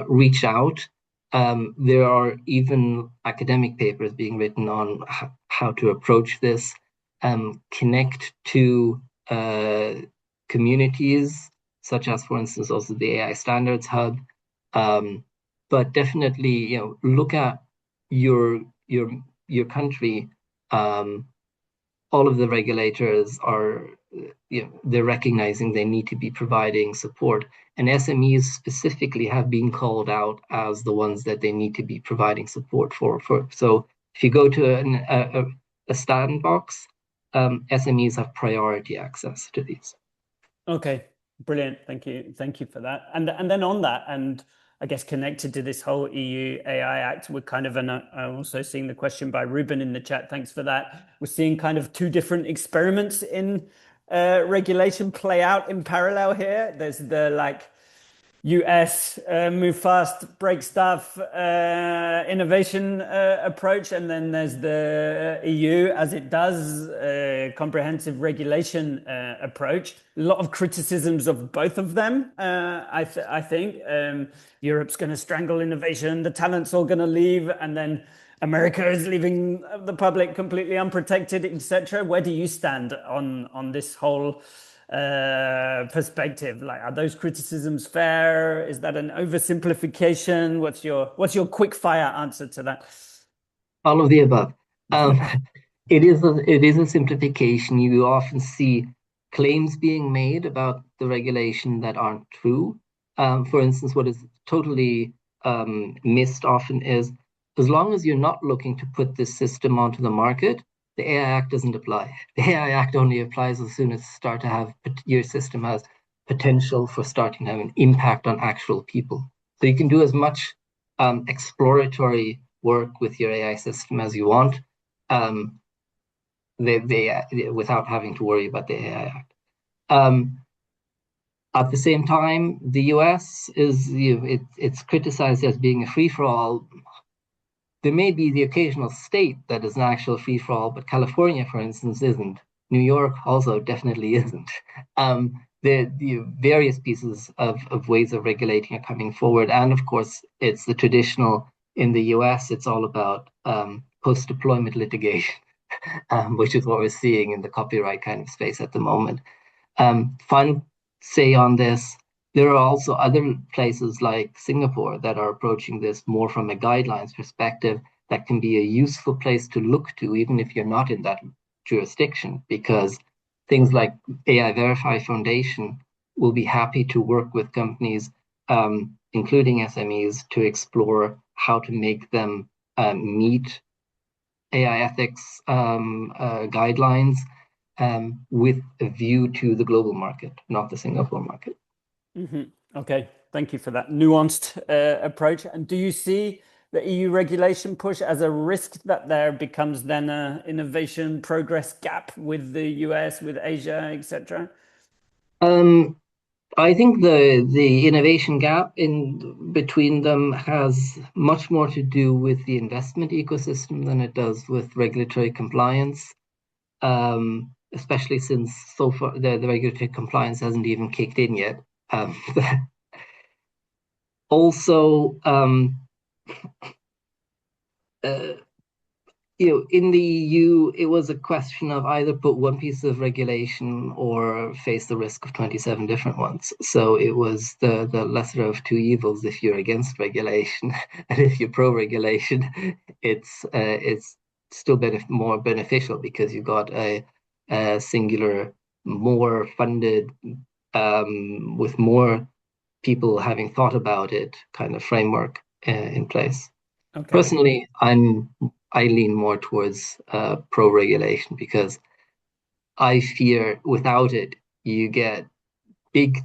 Reach out. There are even academic papers being written on how to approach this. Connect to communities, such as, for instance, also the AI Standards Hub. But definitely, look at your country. All of the regulators are, they're recognizing they need to be providing support, and SMEs specifically have been called out as the ones that they need to be providing support for. So if you go to a sandbox, SMEs have priority access to these. Okay, brilliant. Thank you for that. And then on that, and I guess connected to this whole EU AI Act, we're kind of, and I'm also seeing the question by Ruben in the chat. Thanks for that. We're seeing kind of two different experiments in regulation play out in parallel here. There's the like US move fast, break stuff, innovation approach, and then there's the EU as it does comprehensive regulation approach. A lot of criticisms of both of them. I think Europe's going to strangle innovation, the talent's all going to leave, and then America is leaving the public completely unprotected, etc. Where do you stand on this whole perspective? Like, are those criticisms fair? Is that an oversimplification? What's your quick fire answer to that? All of the above. It is a simplification. You often see claims being made about the regulation that aren't true. For instance, what is totally missed often is, as long as you're not looking to put this system onto the market, the AI Act doesn't apply. The AI Act only applies as soon as your system has potential for starting to have an impact on actual people. So you can do as much exploratory work with your AI system as you want, without having to worry about the AI Act. At the same time, the US it's criticized as being a free-for-all. There may be the occasional state that is an actual free-for-all, but California, for instance, isn't. New York also definitely isn't. The various pieces of ways of regulating are coming forward. And of course, it's the traditional, in the US, it's all about post-deployment litigation, which is what we're seeing in the copyright kind of space at the moment. Final say on this, there are also other places like Singapore that are approaching this more from a guidelines perspective that can be a useful place to look to, even if you're not in that jurisdiction, because things like AI Verify Foundation will be happy to work with companies, including SMEs, to explore how to make them meet AI ethics guidelines with a view to the global market, not the Singapore market. Mm-hmm. Okay, thank you for that nuanced approach. And do you see the EU regulation push as a risk that there becomes then an innovation progress gap with the US, with Asia, etc.? I think the innovation gap in between them has much more to do with the investment ecosystem than it does with regulatory compliance. Especially since so far the regulatory compliance hasn't even kicked in yet. Also, in the EU, it was a question of either put one piece of regulation or face the risk of 27 different ones. So it was the lesser of two evils if you're against regulation, and if you're pro-regulation, it's still more beneficial because you got a singular, more funded, with more people having thought about it kind of framework in place. Okay. Personally, I lean more towards pro-regulation because I fear without it, you get big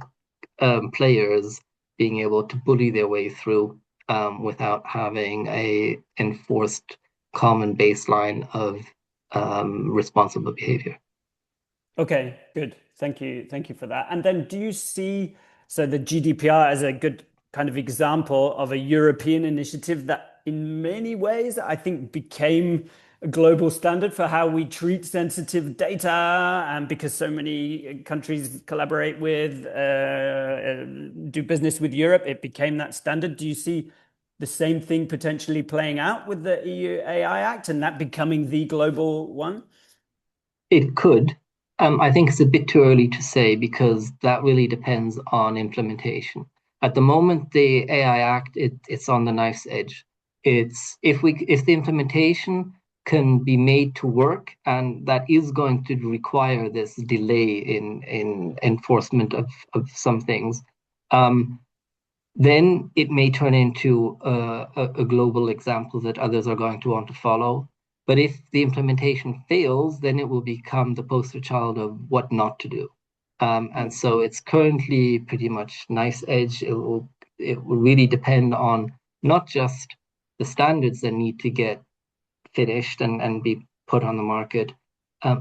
players being able to bully their way through without having a enforced common baseline of responsible behavior. Okay, good. Thank you for that. And then do you see, so the GDPR as a good kind of example of a European initiative that in many ways I think became a global standard for how we treat sensitive data, and because so many countries collaborate with, do business with Europe, it became that standard. Do you see the same thing potentially playing out with the EU AI Act and that becoming the global one? It could. I think it's a bit too early to say because that really depends on implementation. At the moment, the AI Act, it's on the knife's edge. It's if the implementation can be made to work, and that is going to require this delay in enforcement of some things, then it may turn into a global example that others are going to want to follow. But if the implementation fails, then it will become the poster child of what not to do. And so it's currently pretty much nice edge. It will it will really depend on not just the standards that need to get finished and be put on the market,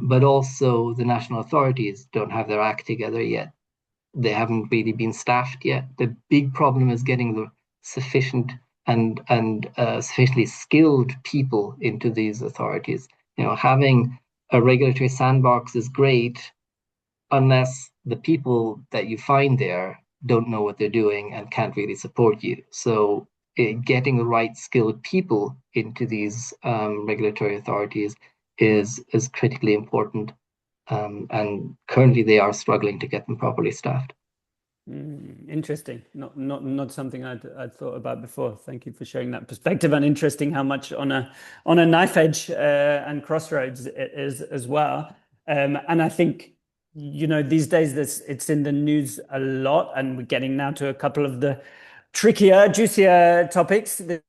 but also the national authorities don't have their act together yet. They haven't really been staffed yet. The big problem is getting the sufficient and sufficiently skilled people into these authorities. Having a regulatory sandbox is great unless the people that you find there don't know what they're doing and can't really support you. So getting the right skilled people into these regulatory authorities is critically important. And currently they are struggling to get them properly staffed. Interesting. Not something I'd thought about before. Thank you for sharing that perspective, and interesting how much on a knife edge and crossroads it is as well. And I think these days it's in the news a lot, and we're getting now to a couple of the trickier, juicier topics. The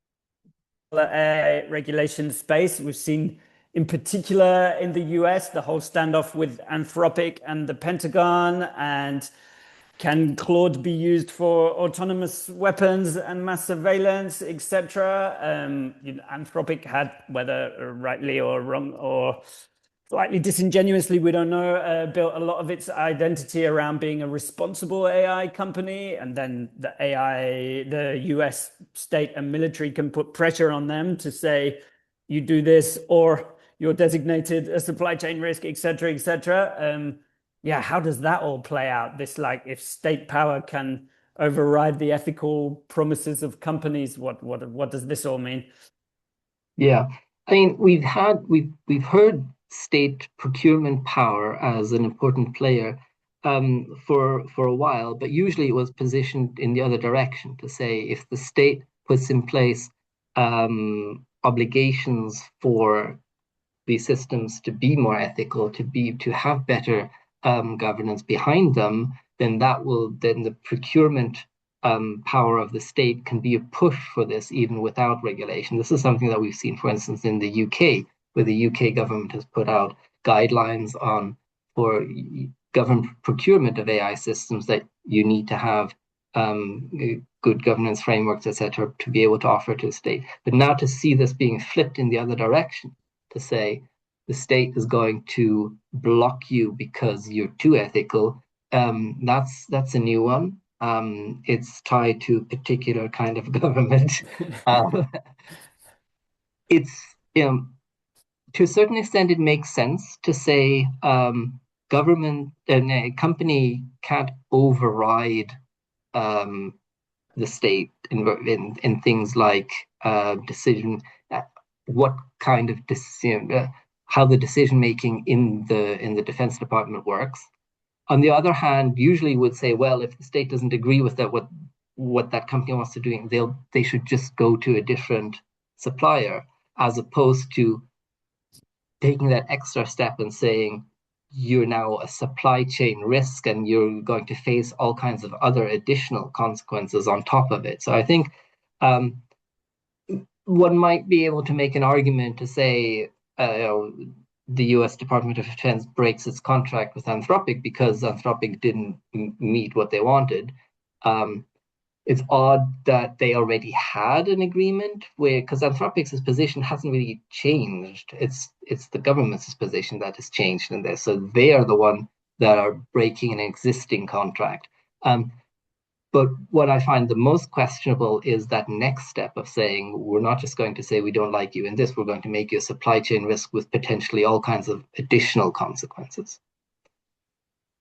regulation space we've seen. In particular, in the US, the whole standoff with Anthropic and the Pentagon, and can Claude be used for autonomous weapons and mass surveillance, etc.? Anthropic had, whether rightly or wrong or slightly disingenuously, we don't know, built a lot of its identity around being a responsible AI company, and then the US state and military can put pressure on them to say, you do this or you're designated a supply chain risk, etc., etc. Yeah, how does that all play out? This, like, if state power can override the ethical promises of companies, what does this all mean? Yeah, I mean, we've heard state procurement power as an important player for a while, but usually it was positioned in the other direction to say if the state puts in place obligations for these systems to be more ethical, to have better governance behind them, then the procurement power of the state can be a push for this even without regulation. This is something that we've seen, for instance, in the UK, where the UK government has put out guidelines for government procurement of AI systems that you need to have good governance frameworks, etc., to be able to offer to the state. But now to see this being flipped in the other direction, to say the state is going to block you because you're too ethical, that's a new one. It's tied to a particular kind of government. It's to a certain extent, it makes sense to say government and a company can't override the state in things like decision, what kind of decision, how the decision making in the Defense Department works. On the other hand, usually would say, well, if the state doesn't agree with that, what that company wants to do, they should just go to a different supplier, as opposed to taking that extra step and saying you're now a supply chain risk and you're going to face all kinds of other additional consequences on top of it. So I think one might be able to make an argument to say the US Department of Defense breaks its contract with Anthropic because Anthropic didn't meet what they wanted. It's odd that they already had an agreement because Anthropic's position hasn't really changed. It's the government's position that has changed in this. So they are the one that are breaking an existing contract. But what I find the most questionable is that next step of saying, we're not just going to say we don't like you in this, we're going to make you a supply chain risk with potentially all kinds of additional consequences.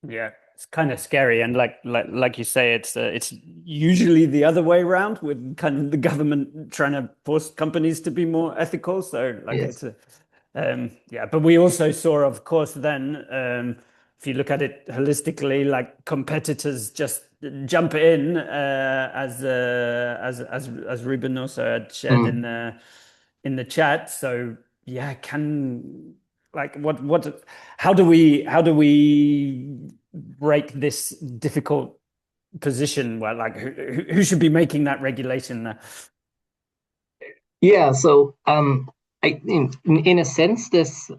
Yeah, it's kind of scary, and like you say, it's usually the other way around, with kind of the government trying to force companies to be more ethical. So yes. Yeah, but we also saw, of course, then if you look at it holistically, like competitors just jump in as Ruben also had shared in the chat. So yeah, how do we break this difficult position where, like, who should be making that regulation? Yeah, so in a sense,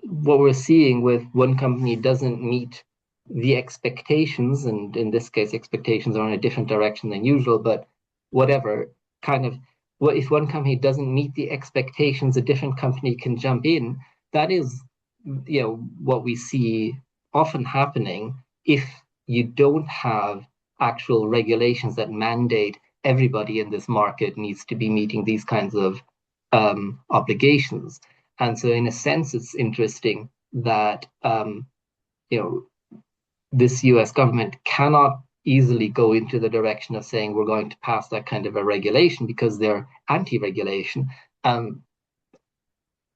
what we're seeing with one company doesn't meet the expectations, and in this case, expectations are in a different direction than usual. But whatever kind of, what if one company doesn't meet the expectations, a different company can jump in. That is, what we see often happening if you don't have actual regulations that mandate everybody in this market needs to be meeting these kinds of obligations. And so, in a sense, it's interesting that this U.S. government cannot easily go into the direction of saying we're going to pass that kind of a regulation because they're anti-regulation. And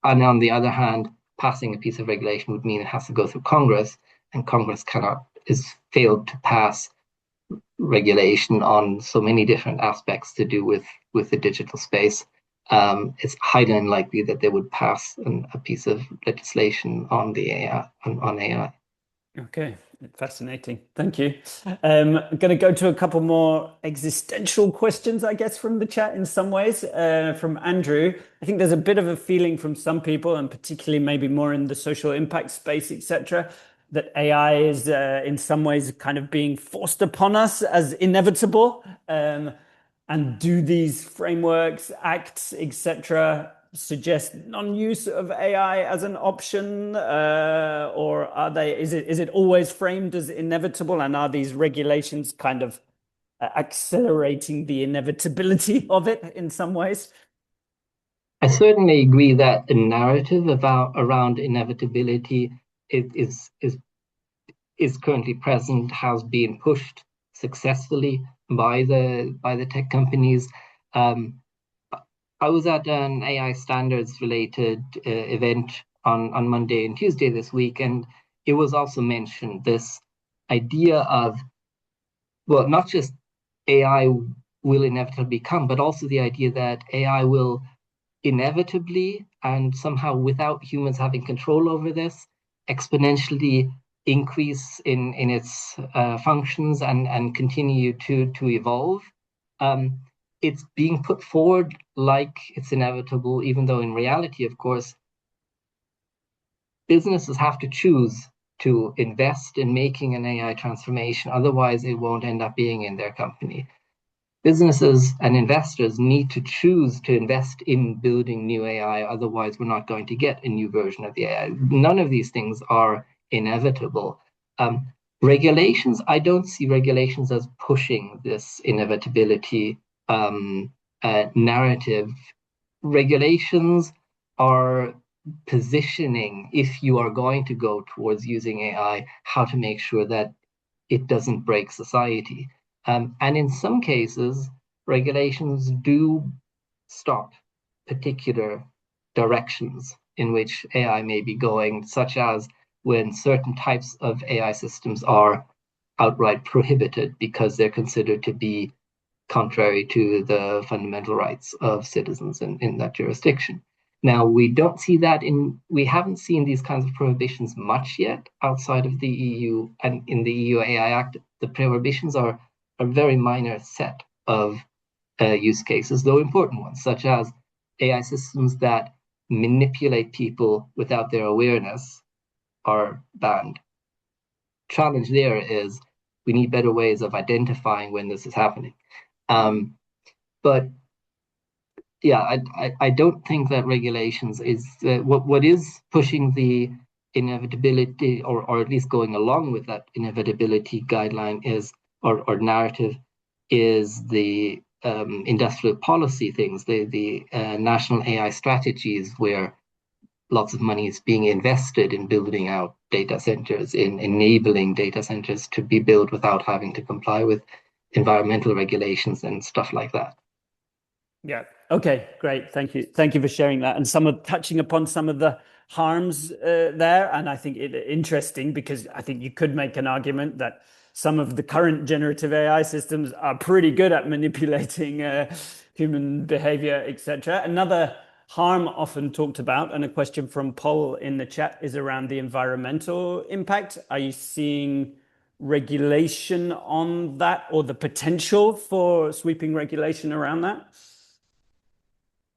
on the other hand, passing a piece of regulation would mean it has to go through Congress, and Congress is failed to pass regulation on so many different aspects to do with the digital space. It's highly unlikely that they would pass a piece of legislation on the AI on AI. Okay, fascinating. Thank you. I'm going to go to a couple more existential questions, I guess, from the chat in some ways. From Andrew, I think there's a bit of a feeling from some people, and particularly maybe more in the social impact space, etc., that AI is in some ways kind of being forced upon us as inevitable. And do these frameworks, acts, etc., suggest non-use of AI as an option, or is it always framed as inevitable, and are these regulations kind of accelerating the inevitability of it in some ways? I certainly agree that the narrative around inevitability is currently present, has been pushed successfully by the tech companies. I was at an AI standards related event on Monday and Tuesday this week, and it was also mentioned this idea of, well, not just AI will inevitably come, but also the idea that AI will inevitably and somehow without humans having control over this, exponentially increase in its functions and continue to evolve. It's being put forward like it's inevitable, even though in reality, of course, businesses have to choose to invest in making an AI transformation. Otherwise, it won't end up being in their company. Businesses and investors need to choose to invest in building new AI. Otherwise, we're not going to get a new version of the AI. None of these things are inevitable. Regulations, I don't see regulations as pushing this inevitability narrative. Regulations are positioning, if you are going to go towards using AI, how to make sure that it doesn't break society. And in some cases, regulations do stop particular directions in which AI may be going, such as when certain types of AI systems are outright prohibited because they're considered to be contrary to the fundamental rights of citizens in that jurisdiction. Now, we haven't seen these kinds of prohibitions much yet outside of the EU, and in the EU AI Act, the prohibitions are a very minor set of use cases, though important ones, such as AI systems that manipulate people without their awareness are banned. Challenge there is we need better ways of identifying when this is happening. But yeah, I don't think that regulations is what is pushing the inevitability, or at least going along with that inevitability guideline is, or narrative, is the industrial policy things, the national AI strategies, where lots of money is being invested in building out data centers, in enabling data centers to be built without having to comply with environmental regulations and stuff like that. Yeah. Okay, great. Thank you. Thank you for sharing that. And touching upon some of the harms there. And I think it interesting, because I think you could make an argument that some of the current generative AI systems are pretty good at manipulating human behavior, etc. Another harm often talked about, and a question from Paul in the chat, is around the environmental impact. Are you seeing regulation on that, or the potential for sweeping regulation around that?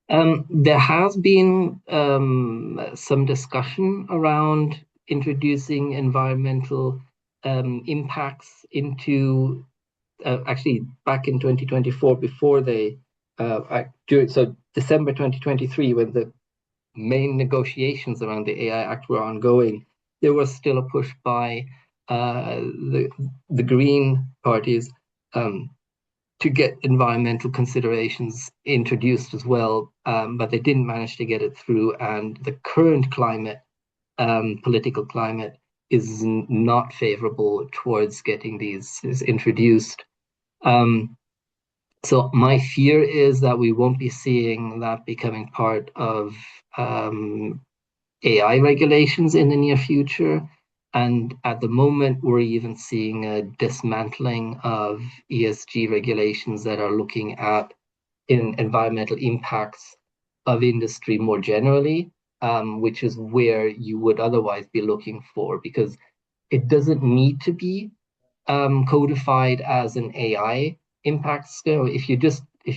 There has been some discussion around introducing environmental impacts into actually back in 2024, before they so December 2023, when the main negotiations around the AI Act were ongoing, there was still a push by the Green parties to get environmental considerations introduced as well, but they didn't manage to get it through. And the current climate, political climate, is not favorable towards getting these introduced. So my fear is that we won't be seeing that becoming part of AI regulations in the near future. And at the moment, we're even seeing a dismantling of ESG regulations that are looking at environmental impacts of industry more generally, which is where you would otherwise be looking for, because it doesn't need to be codified as an AI impact scale. If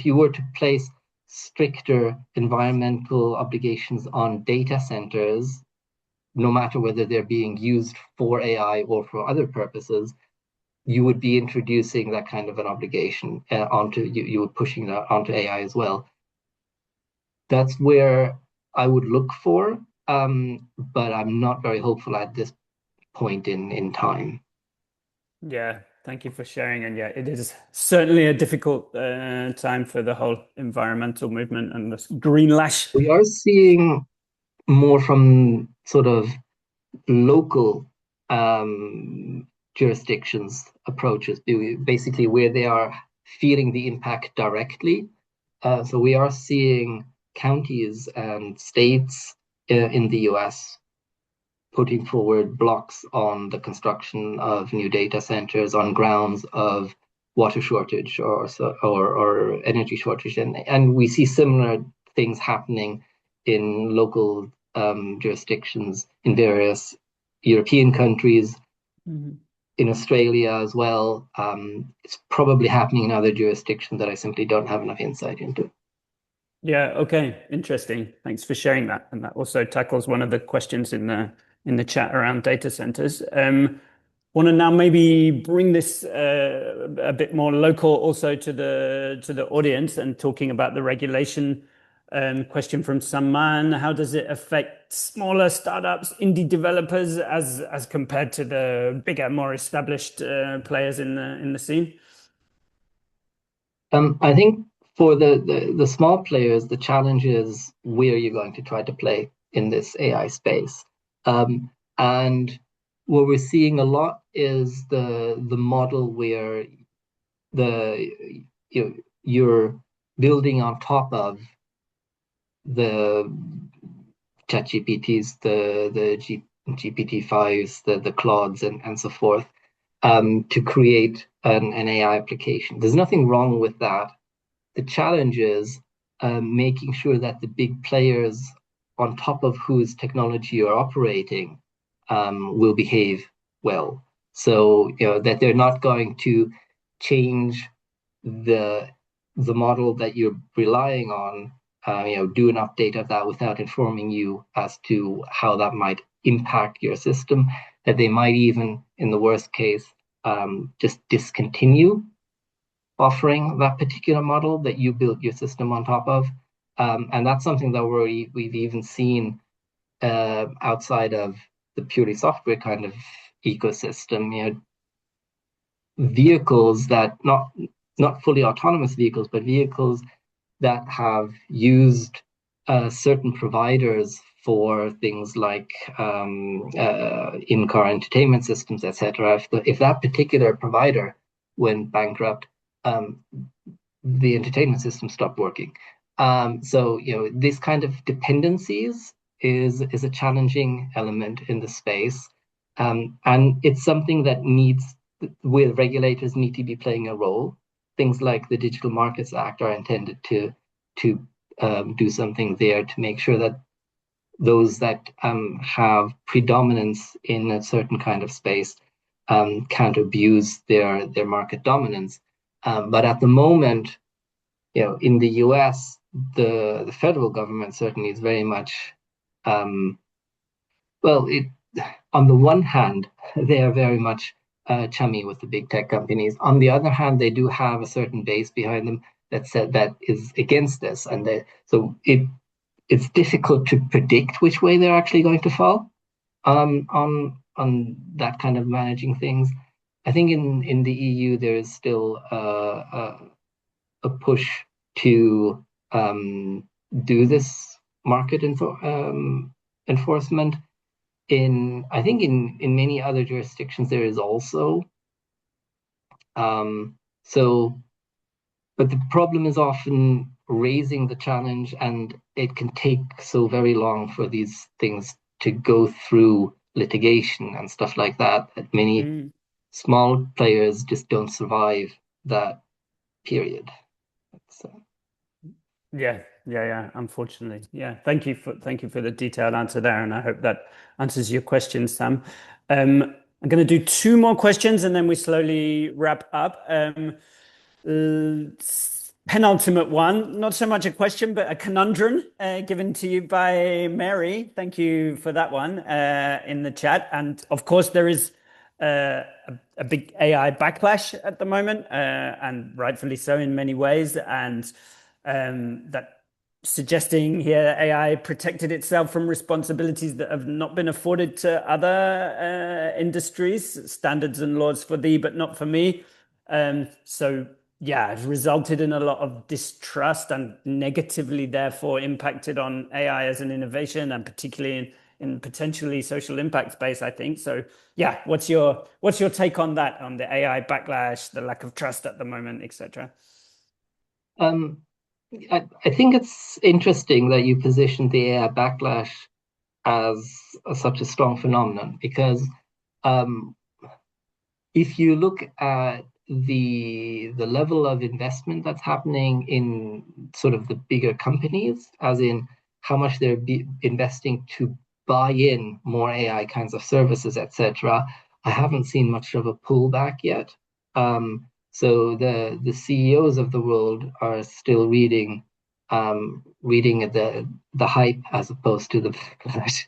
you were to place stricter environmental obligations on data centers, no matter whether they're being used for AI or for other purposes, you would be introducing that kind of an obligation onto you. You would pushing that onto AI as well. That's where I would look for, but I'm not very hopeful at this point in time. Yeah, thank you for sharing. And yeah, it is certainly a difficult time for the whole environmental movement and this green lash. We are seeing more from sort of local jurisdictions approaches, basically where they are feeling the impact directly. So we are seeing counties and states in the US putting forward blocks on the construction of new data centers on grounds of water shortage or energy shortage, and we see similar things happening in local jurisdictions in various European countries, in Australia as well. It's probably happening in other jurisdictions that I simply don't have enough insight into. Yeah, okay, interesting. Thanks for sharing that. And that also tackles one of the questions in the chat around data centers. Want to now maybe bring this a bit more local also to the audience, and talking about the regulation. Question from Saman: how does it affect smaller startups, indie developers, as compared to the bigger, more established players in the scene? I think for the small players, the challenge is where you're going to try to play in this AI space. And what we're seeing a lot is the model where you're building on top of the ChatGPTs, the GPT-5s, the Claudes, and so forth, to create an AI application. There's nothing wrong with that. The challenge is making sure that the big players on top of whose technology you're operating will behave well. So that they're not going to change the model that you're relying on, do an update of that without informing you as to how that might impact your system. That they might even, in the worst case, just discontinue offering that particular model that you built your system on top of. And that's something that we've even seen outside of the purely software kind of ecosystem. Vehicles that not fully autonomous vehicles, but vehicles that have used certain providers for things like in-car entertainment systems, etc. If that particular provider went bankrupt, the entertainment system stopped working. So this kind of dependencies is a challenging element in the space, and it's something that where regulators need to be playing a role. Things like the Digital Markets Act are intended to do something there to make sure that those that have predominance in a certain kind of space can't abuse their market dominance. But at the moment, in the US, the federal government certainly is very much, on the one hand, they are very much chummy with the big tech companies. On the other hand, they do have a certain base behind them that is against this, and so it's difficult to predict which way they're actually going to fall on that kind of managing things. I think in the EU there is still a push to do this market enforcement. I think in many other jurisdictions there is also. So, but the problem is often raising the challenge, and it can take so very long for these things to go through litigation and stuff like that, that many small players just don't survive that period. So. Yeah. Unfortunately, yeah. Thank you for the detailed answer there, and I hope that answers your question, Sam. I'm going to do two more questions, and then we slowly wrap up. Penultimate one, not so much a question, but a conundrum given to you by Mary. Thank you for that one in the chat. And of course, there is a big AI backlash at the moment, and rightfully so in many ways. And that suggesting here AI protected itself from responsibilities that have not been afforded to other industries, standards and laws for thee, but not for me. So yeah, it's resulted in a lot of distrust and negatively therefore impacted on AI as an innovation, and particularly in potentially social impact space, I think. So yeah, what's your take on that, on the AI backlash, the lack of trust at the moment, etc.? I think it's interesting that you positioned the AI backlash as such a strong phenomenon, because if you look at the level of investment that's happening in sort of the bigger companies, as in how much they're investing to buy in more AI kinds of services, etc., I haven't seen much of a pullback yet. So the CEOs of the world are still reading the hype as opposed to the backlash.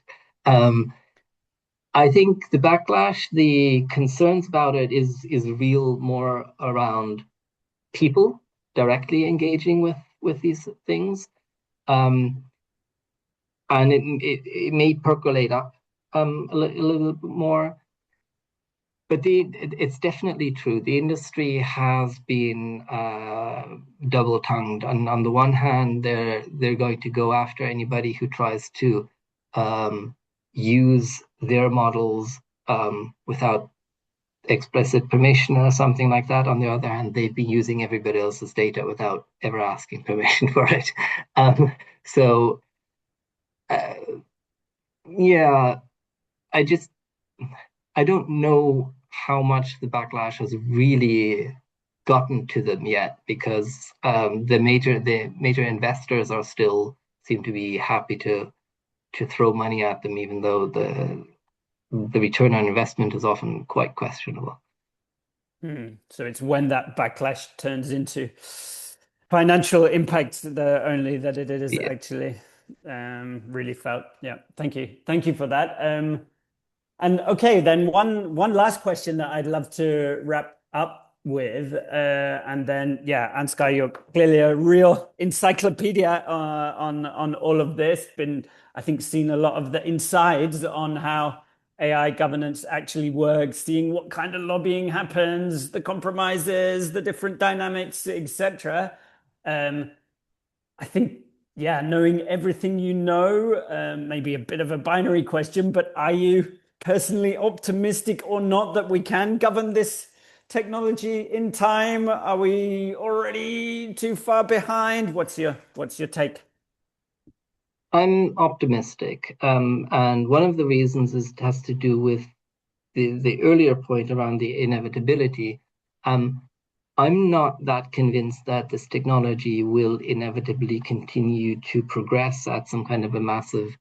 I think the backlash, the concerns about it is real, more around people directly engaging with these things, and it may percolate up a little bit more. But it's definitely true. The industry has been double-tongued. On the one hand, they're going to go after anybody who tries to use their models without explicit permission or something like that. On the other hand, they've been using everybody else's data without ever asking permission for it. So, yeah, I don't know how much the backlash has really gotten to them yet, because the major investors are still seem to be happy to throw money at them, even though the return on investment is often quite questionable. So it's when that backlash turns into financial impact only that it is actually really felt. Yeah, thank you for that. And okay, then one last question that I'd love to wrap up with, and then yeah, Ansgar, you're clearly a real encyclopedia on all of this. I think seen a lot of the insides on how AI governance actually works, seeing what kind of lobbying happens, the compromises, the different dynamics, etc. I think, yeah, knowing everything you know, maybe a bit of a binary question, but are you personally optimistic or not that we can govern this technology in time? Are we already too far behind? What's your take? I'm optimistic, and one of the reasons has to do with the earlier point around the inevitability. I'm not that convinced that this technology will inevitably continue to progress at some kind of a massive,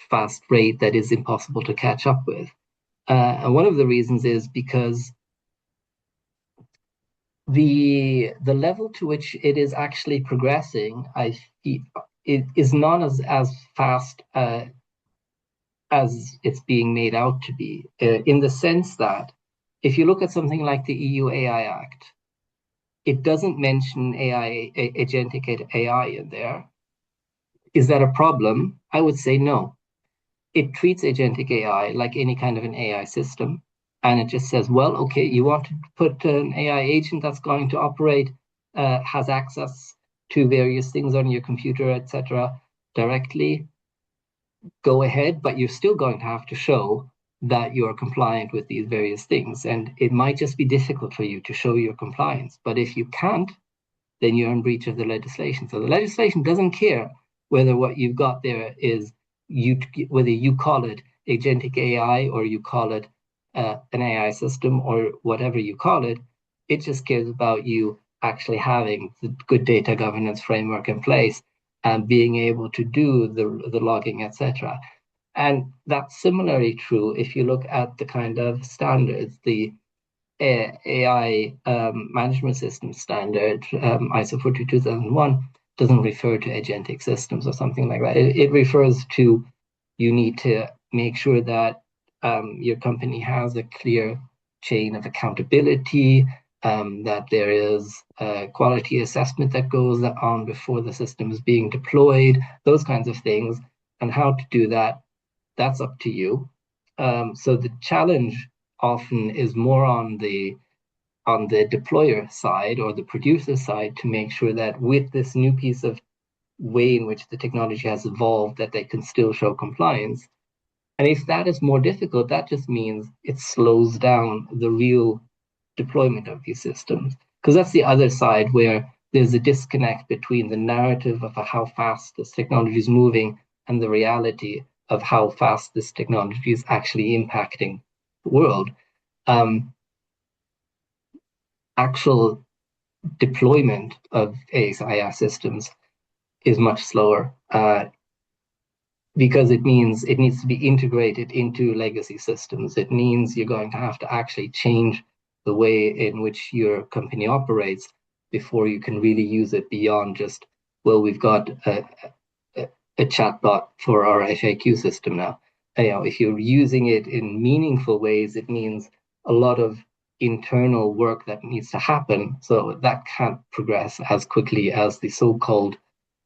fast rate that is impossible to catch up with. And one of the reasons is because the level to which it is actually progressing, I feel, it is not as fast as it's being made out to be, in the sense that if you look at something like the EU AI Act, it doesn't mention AI, agentic AI in there. Is that a problem? I would say no. It treats agentic AI like any kind of an AI system. And it just says, well, okay, you want to put an AI agent that's going to operate, has access to various things on your computer, etc., directly, go ahead, but you're still going to have to show that you're compliant with these various things. And it might just be difficult for you to show your compliance. But if you can't, then you're in breach of the legislation. So the legislation doesn't care whether what you've got there is whether you call it agentic AI or you call it an AI system or whatever you call it. It just cares about you actually having the good data governance framework in place and being able to do the logging, etc. And that's similarly true if you look at the kind of standards, the AI management system standard, ISO 42001, doesn't refer to agentic systems or something like that. It refers to you need to make sure that your company has a clear chain of accountability, that there is a quality assessment that goes on before the system is being deployed, those kinds of things. And how to do that, that's up to you. So the challenge often is more on the deployer side or the producer side to make sure that with this new piece of way in which the technology has evolved, that they can still show compliance. And if that is more difficult, that just means it slows down the real deployment of these systems. Because that's the other side where there's a disconnect between the narrative of how fast this technology is moving and the reality of how fast this technology is actually impacting the world. Actual deployment of AI systems is much slower because it means it needs to be integrated into legacy systems. It means you're going to have to actually change the way in which your company operates before you can really use it beyond just, well, we've got a chatbot for our FAQ system now. If you're using it in meaningful ways, it means a lot of internal work that needs to happen. So that can't progress as quickly as the so-called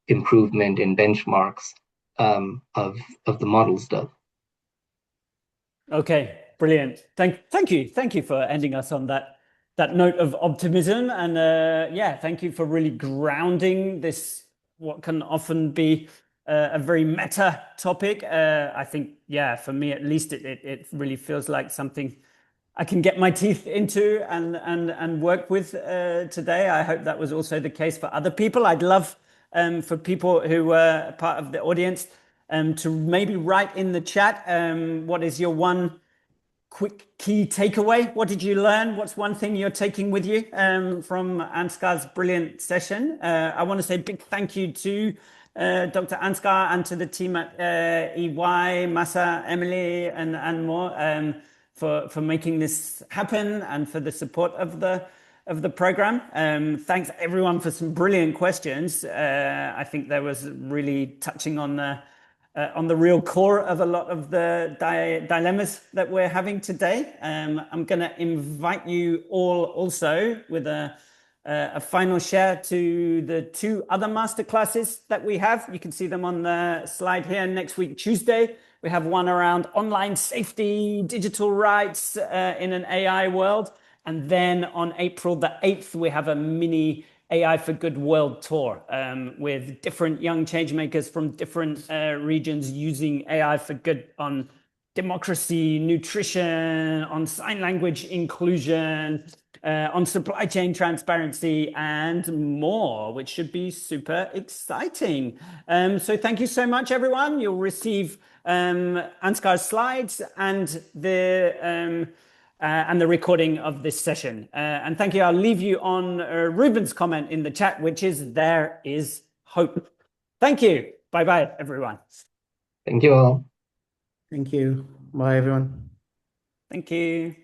improvement in benchmarks of the models does. Okay, brilliant. Thank you for ending us on that note of optimism, and yeah, thank you for really grounding this what can often be a very meta topic. I think, yeah, for me at least, it really feels like something I can get my teeth into and work with today. I hope that was also the case for other people. I'd love for people who were part of the audience to maybe write in the chat what is your one quick key takeaway. What did you learn? What's one thing you're taking with you from Ansgar's brilliant session? I want to say a big thank you to Dr. Ansgar and to the team at EY, Masa, Emily, and more for making this happen and for the support of the program. Thanks everyone for some brilliant questions. I think there was really touching on the real core of a lot of the dilemmas that we're having today. I'm going to invite you all also with a final share to the two other masterclasses that we have. You can see them on the slide here. Next week, Tuesday, we have one around online safety, digital rights in an AI world. And then on April the 8th, we have a mini AI for Good World Tour with different young change makers from different regions using AI for good on democracy, nutrition, on sign language inclusion, on supply chain transparency, and more, which should be super exciting. So thank you so much, everyone. You'll receive Ansgar's slides and the recording of this session. And thank you. I'll leave you on Ruben's comment in the chat, which is there is hope. Thank you. Bye-bye, everyone. Thank you all. Thank you. Bye, everyone. Thank you.